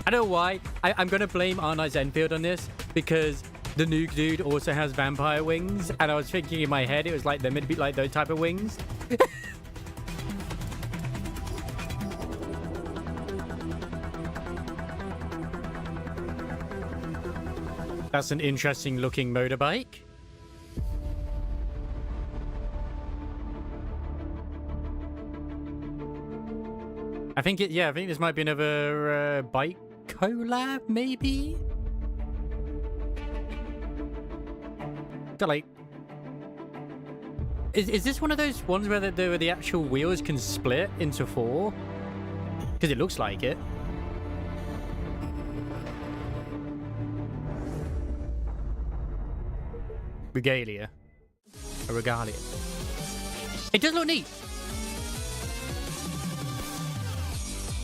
I don't know why. I'm gonna blame R9's Enfield on this because the nuke dude also has vampire wings, and I was thinking in my head it was like they're meant to be like those type of wings. That's an interesting looking motorbike. I think this might be another bike collab, maybe? Got like... Is this one of those ones where the actual wheels can split into 4? Because it looks like it. Regalia. A regalia. It does look neat.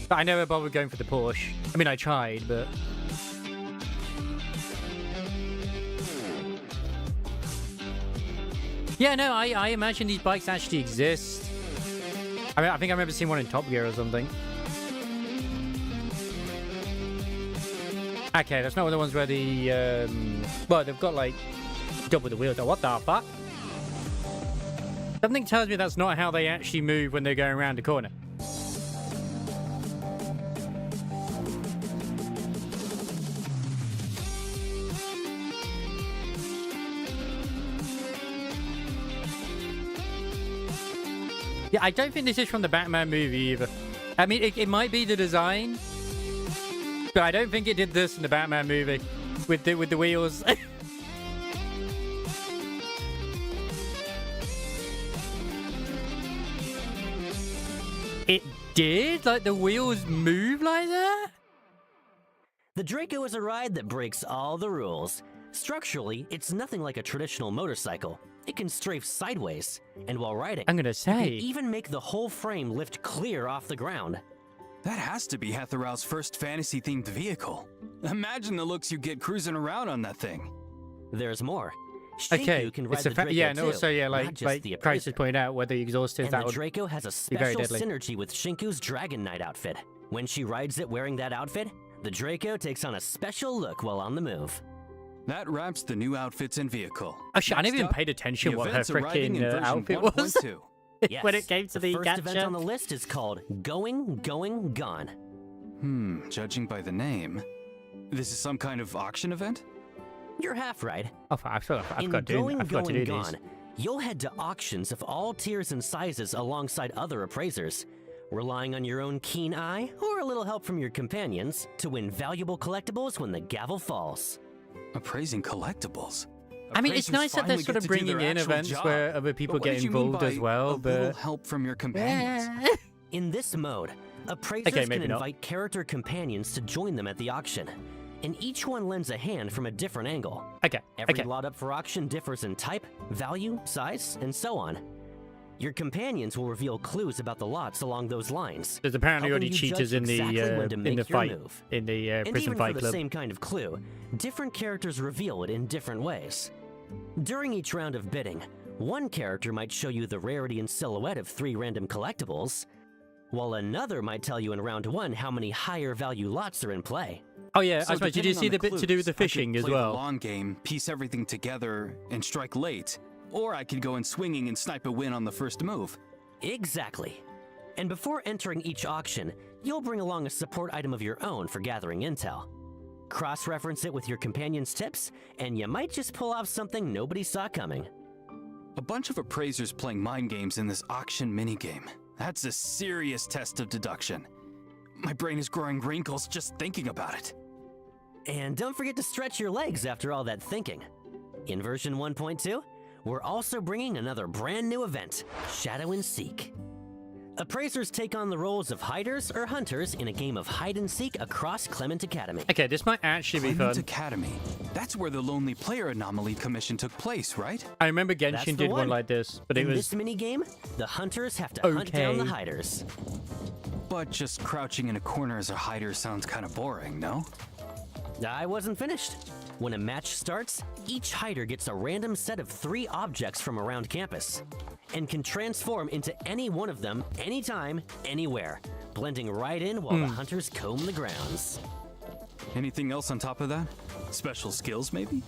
But I never bothered going for the Porsche. I mean, I tried, but... Yeah, no, I imagine these bikes actually exist. I mean, I think I remember seeing one in Top Gear or something. Okay, that's not one of the ones where the... well, they've got, like, double the wheels. Oh, what the fuck? Something tells me that's not how they actually move when they're going around the corner. Yeah, I don't think this is from the Batman movie either. I mean, it might be the design, but I don't think it did this in the Batman movie with the wheels. It did? Like the wheels move like that? The Draco is a ride that breaks all the rules. Structurally, it's nothing like a traditional motorcycle. It can strafe sideways, and while riding, I'm gonna you say, can even make the whole frame lift clear off the ground. That has to be Hetherow's first fantasy-themed vehicle. Imagine the looks you get cruising around on that thing. There's more. Shinku okay, can ride it's the Draco yeah, and too, also yeah, not just like the Christ Appraiser. has pointed out, whether the exhaust is And that the would Draco has a be very special deadly. synergy with Shinku's Dragon Knight outfit. When she rides it wearing that outfit, the Draco takes on a special look while on the move. That wraps the new outfits and vehicle. Oh shit, I never Next even up, paid attention the what her events arriving in freaking version outfit was 1.2. Yes, when it came to the first gacha. event on the list is called Going, Gone. Judging by the name, this is some kind of auction event? You're half right. Oh, I forgot In to do, Going, I forgot to do Gone, these. you'll head to auctions of all tiers and sizes alongside other appraisers, relying on your own keen eye or a little help from your companions to win valuable collectibles when the gavel falls. Appraising collectibles. I mean, it's Appraisers nice that they're finally sort get of to do bringing their in actual events job. where other people But what get did you mean involved by as well, a little but... help from your companions. In this mode, appraisers Okay, can maybe not. invite character companions to join them at the auction, and each one lends a hand from a different angle. Okay, Every okay. lot up for auction differs in type, value, size, and so on. Your companions will reveal clues about the lots along those lines. There's apparently helping already you cheaters judge in the exactly when to make your fight, move. in the And prison even fight for the club. same kind of clue, different characters reveal it in different ways. During each round of bidding, one character might show you the rarity and silhouette of 3 random collectibles, while another might tell you in round 1 how many higher value lots are in play. Oh yeah, So I suppose, did you depending see on the bit to do with the clues, I could fishing as play the well? long game, piece everything together, and strike late. Or I could go in swinging and snipe a win on the first move. Exactly. And before entering each auction, you'll bring along a support item of your own for gathering intel. Cross-reference it with your companion's tips, and you might just pull off something nobody saw coming. A bunch of appraisers playing mind games in this auction minigame. That's a serious test of deduction. My brain is growing wrinkles just thinking about it. And don't forget to stretch your legs after all that thinking. In version 1.2, we're also bringing another brand new event, Shadow and Seek. Appraisers take on the roles of hiders or hunters in a game of hide and seek across Clement Academy. Okay, this might actually be Clement fun. Academy. That's where the Lonely Player Anomaly Commission took place, right? I remember That's Genshin the did one like this, but it In was... this mini-game, the hunters have to hunt down the Okay. hiders. But just crouching in a corner as a hider sounds kind of boring, no? I wasn't finished. When a match starts, each hider gets a random set of 3 objects from around campus and can transform into any one of them anytime, anywhere, blending right in while the hunters comb the grounds. Anything else on top of that? Special skills, maybe?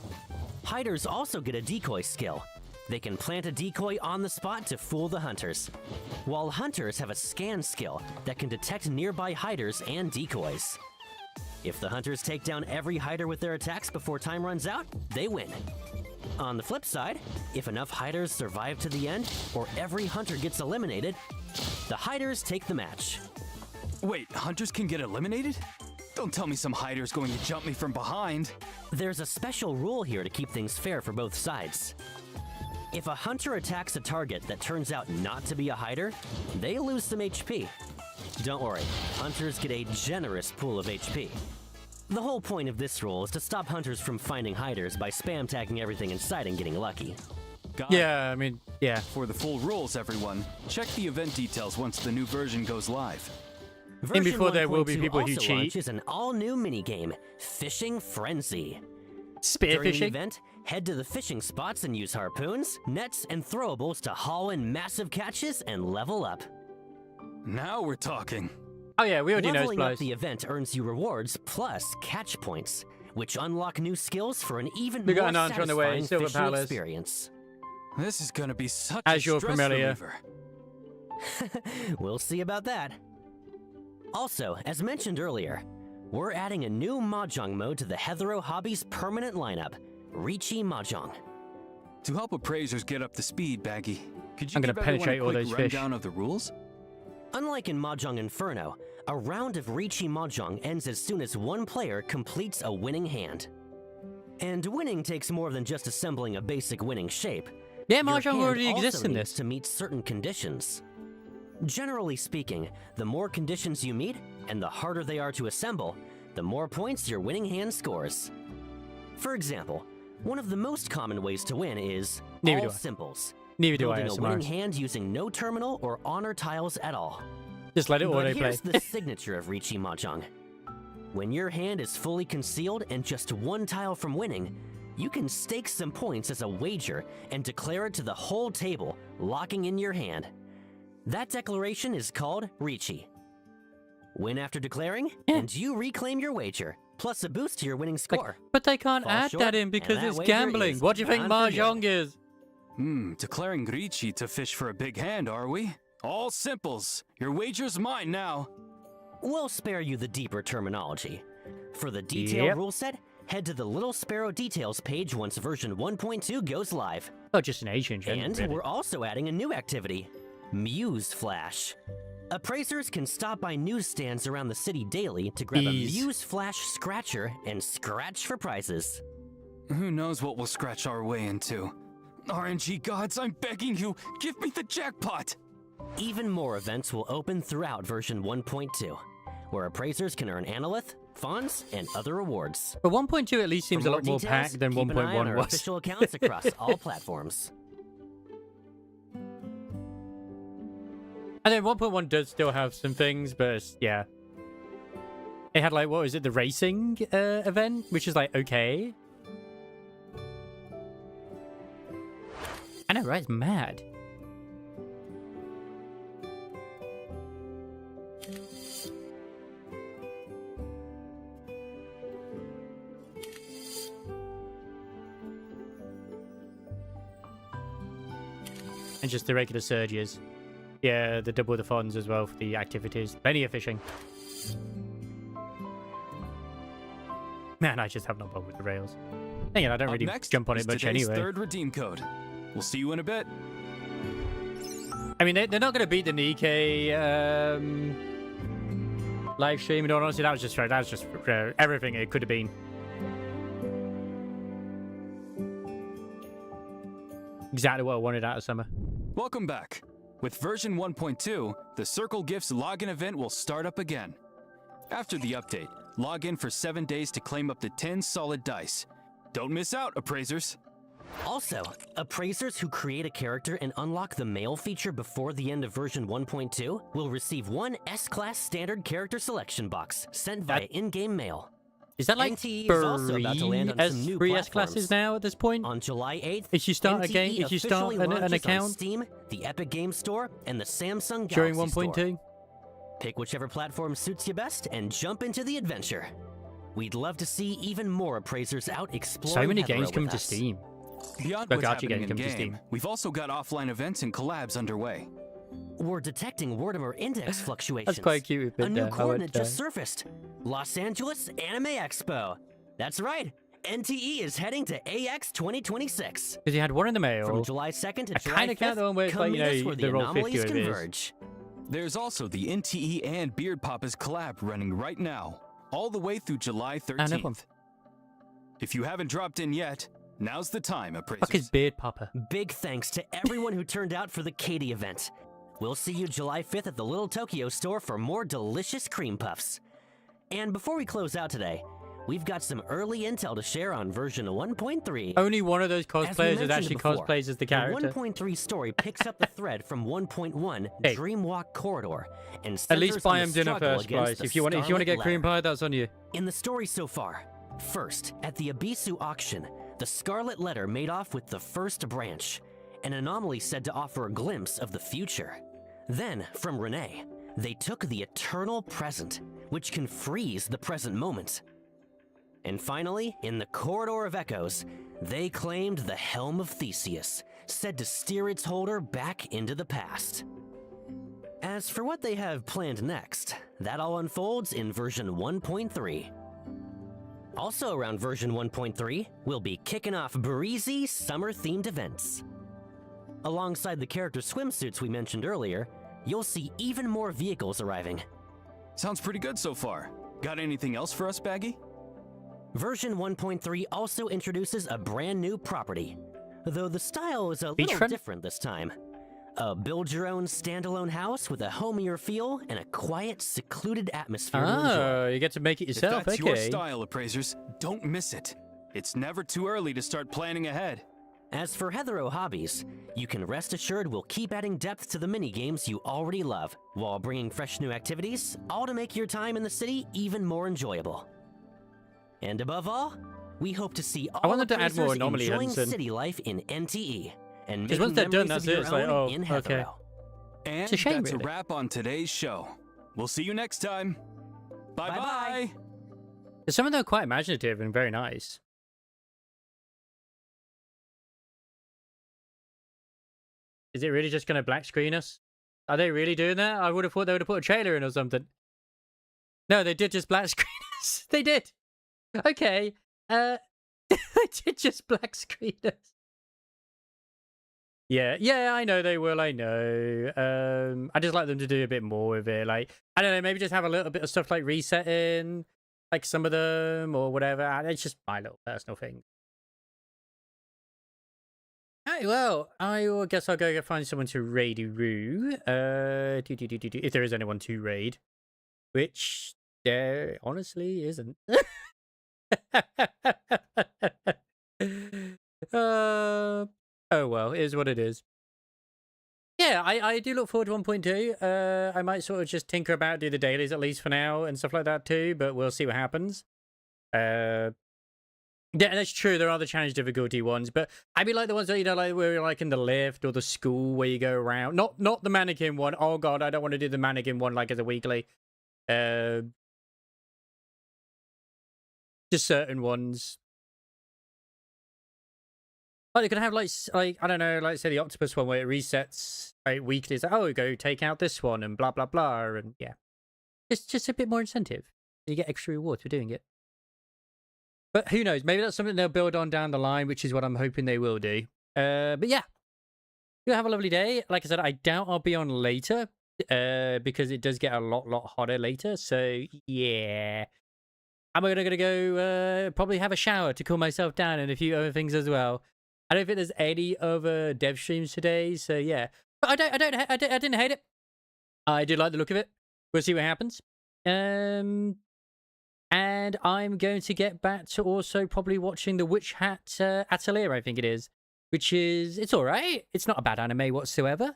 Hiders also get a decoy skill. They can plant a decoy on the spot to fool the hunters, while hunters have a scan skill that can detect nearby hiders and decoys. If the hunters take down every hider with their attacks before time runs out, they win. On the flip side, if enough hiders survive to the end, or every hunter gets eliminated, the hiders take the match. Wait, hunters can get eliminated? Don't tell me some hider's going to jump me from behind. There's a special rule here to keep things fair for both sides. If a hunter attacks a target that turns out not to be a hider, they lose some HP. Don't worry, hunters get a generous pool of HP. The whole point of this rule is to stop hunters from finding hiders by spam tagging everything in sight and getting lucky. Got it. Yeah, I mean, yeah. For the full rules, everyone, check the event details once the new version goes live. Version before there will be 1.2 people who also cheat. launches an all-new minigame, Fishing Frenzy. Spear During the fishing? event, head to the fishing spots and use harpoons, nets, and throwables to haul in massive catches and level up. Now we're talking. Oh yeah, we already know Leveling up Splice. the event earns you rewards plus catch points, which unlock new skills for an even We got more an answer on the way, satisfying Silver fishing Palace. experience. This is gonna be such As a you're stress familiar. reliever. We'll see about that. Also, as mentioned earlier, we're adding a new Mahjong mode to the Heathrow Hobbies permanent lineup, Ricci Mahjong. To help appraisers get up to speed, Baggy, could you I'm gonna give everyone penetrate a all quick those fish. rundown of the rules? Unlike in Mahjong Inferno, a round of Ricci Mahjong ends as soon as one player completes a winning hand. And winning takes more than just assembling a basic winning shape. Yeah, Your Mahjong hand already also exists in needs this. to meet certain conditions. Generally speaking, the more conditions you meet, and the harder they are to assemble, the more points your winning hand scores. For example, one of the most common ways to win is Neither all do I. simples. Neither do I, Building a winning SMRs. hand using no terminal or honor tiles at all. Just let it But autoplay. here's the signature of Ricci Mahjong. When your hand is fully concealed and just one tile from winning, you can stake some points as a wager and declare it to the whole table, locking in your hand. That declaration is called Ricci. Win after declaring, and you reclaim your wager, plus a boost to your winning score. But they can't Fall add short, that in and because that it's wager gambling. is What do you think gone for Mahjong good. is? Declaring Ricci to fish for a big hand, are we? All simples. Your wager's mine now. We'll spare you the deeper terminology. For the detailed Yep. rule set, head to the Little Sparrow Details page once version 1.2 goes live. Oh, just an Asian gender, And really. we're also adding a new activity, Muse Flash. Appraisers can stop by newsstands around the city daily to grab Ease. a Muse Flash scratcher and scratch for prizes. Who knows what we'll scratch our way into? RNG gods, I'm begging you, give me the jackpot! Even more events will open throughout version 1.2, where appraisers can earn Analyth, Fonz, and other rewards. But 1.2 at least seems For a lot more details, packed than keep an eye on 1.1 our was. official accounts across all platforms. And then 1.1 does still have some things, but yeah. It had like, what was it, the racing event? Which is like, okay. I know, right? It's mad. And just the regular surges. Yeah, the double the funds as well for the activities. Plenty of fishing. Man, I just have no problem with the rails. Dang it, I don't Up really next jump on is it much today's anyway. third redeem code. We'll see you in a bit. I mean, they're not going to beat the Nikkei live stream. In all honesty, that was just everything it could have been. Exactly what I wanted out of summer. Welcome back. With version 1.2, the Circle Gifts login event will start up again. After the update, log in for 7 days to claim up to 10 solid dice. Don't miss out, appraisers. Also, appraisers who create a character and unlock the mail feature before the end of version 1.2 will receive one S-Class standard character selection box sent via in-game mail. Is that like NTE is also about to land on some new three S classes platforms. now at this point? On July 8th, If you start a NTE game, if you start officially an launches on account Steam, the Epic Games Store, and the Samsung during Galaxy Store. 1.2? Pick whichever platform suits you best and jump into the adventure. We'd love to see even more appraisers out exploring So many Heathrow games with coming to us. Steam. Beyond Look, what's Archie happening game comes to in-game, Steam. we've also got offline events and collabs underway. We're detecting Wartimer Index fluctuations. That's quite cute. A new I coordinate would, just surfaced. Los Angeles Anime Expo. That's right. NTE is heading to AX 2026. Because you had one in the mail. From July 2nd to I July kinda 5th, count the one where it's come like, you meet us know, where the they're all 50 anomalies of it is. converge. There's also the NTE and Beard Papa's collab running right now, all the way through July I know one. 13th. If you haven't dropped in yet, now's the time, appraisers. Fuck his beard popper. Big thanks to everyone who turned out for the Katie event. We'll see you July 5th at the Little Tokyo store for more delicious cream puffs. And before we close out today, we've got some early intel to share on version 1.3. Only one of those As we cosplayers is mentioned actually before, cosplays as the character. The 1.3 story picks up the thread from 1.1 Hey. Dreamwalk Corridor and At least centers buy on the him dinner struggle first, against guys. the If you want to Scarlet get cream Letter. pie, that's on you. In the story so far, first, at the Abisu auction, the Scarlet Letter made off with the first branch, an anomaly said to offer a glimpse of the future. Then, from Renee, they took the eternal present, which can freeze the present moment. And finally, in the Corridor of Echoes, they claimed the Helm of Theseus, said to steer its holder back into the past. As for what they have planned next, that all unfolds in version 1.3. Also around version 1.3, we'll be kicking off breezy summer-themed events. Alongside the character swimsuits we mentioned earlier, you'll see even more vehicles arriving. Sounds pretty good so far. Got anything else for us, Baggy? Version 1.3 also introduces a brand new property, though the style is a little Beachfront? different this time. A build-your-own standalone house with a homier feel and a quiet, secluded atmosphere to enjoy. Oh, you get to make it yourself. If that's Okay. your style, appraisers, don't miss it. It's never too early to start planning ahead. As for Hetero hobbies, you can rest assured we'll keep adding depth to the mini-games you already love, while bringing fresh new activities, all to make your time in the city even more enjoyable. And above all, we hope to see all wanted to add more appraisers anomaly enjoying hunts in. city life in NTE, and Because making once they're done, memories that's of it. your It's like, own oh, in okay. Hetero. And a shame, that's really. a wrap on today's show. We'll see you next time. Bye-bye. Bye-bye. Some of them are quite imaginative and very nice. Is it really just going to black screen us? Are they really doing that? I would have thought they would have put a trailer in or something. No, they did just black screen us. They did. Okay. They did just black screen us. Yeah, I know they will. I know. I just like them to do a bit more with it. Like, I don't know, maybe just have a little bit of stuff like resetting, like some of them or whatever. It's just my little personal thing. Alright, well, guess I'll go find someone to raid-a-roo. If there is anyone to raid. Which there honestly isn't. Oh well, it is what it is. Yeah, I do look forward to 1.2. I might sort of just tinker about, do the dailies at least for now and stuff like that too, but we'll see what happens. Yeah, that's true. There are the challenge difficulty ones, but I mean, like the ones that, you know, like where you're like in the lift or the school where you go around. Not the mannequin one. Oh god, I don't want to do the mannequin one like as a weekly. Just certain ones. Like, they could have like I don't know, like say the octopus one where it resets like weekly. It's like, oh, go take out this one and blah blah blah, and yeah, it's just a bit more incentive. You get extra rewards for doing it. But who knows? Maybe that's something they'll build on down the line, which is what I'm hoping they will do. But yeah, you have a lovely day. Like I said, I doubt I'll be on later because it does get a lot hotter later. So yeah, I'm gonna go probably have a shower to cool myself down and a few other things as well. I don't think there's any other dev streams today, so yeah. But I didn't hate it. I did like the look of it. We'll see what happens. And I'm going to get back to also probably watching the Witch Hat Atelier, I think it is. Which is, it's alright. It's not a bad anime whatsoever.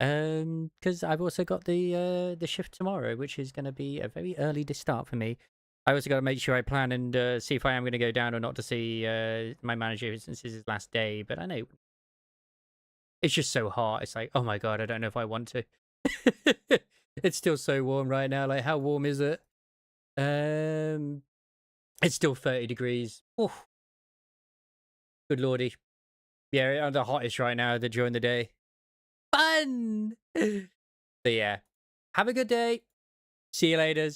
Because I've also got the shift tomorrow, which is going to be a very early start for me. I also got to make sure I plan and see if I am going to go down or not to see my manager since it's his last day. But I know it's just so hot. It's like, oh my god, I don't know if I want to. It's still so warm right now. Like, how warm is it? It's still 30 degrees. Oof. Good lordy. Yeah, I'm the hottest right now during the day. Fun! So yeah, have a good day. See you later.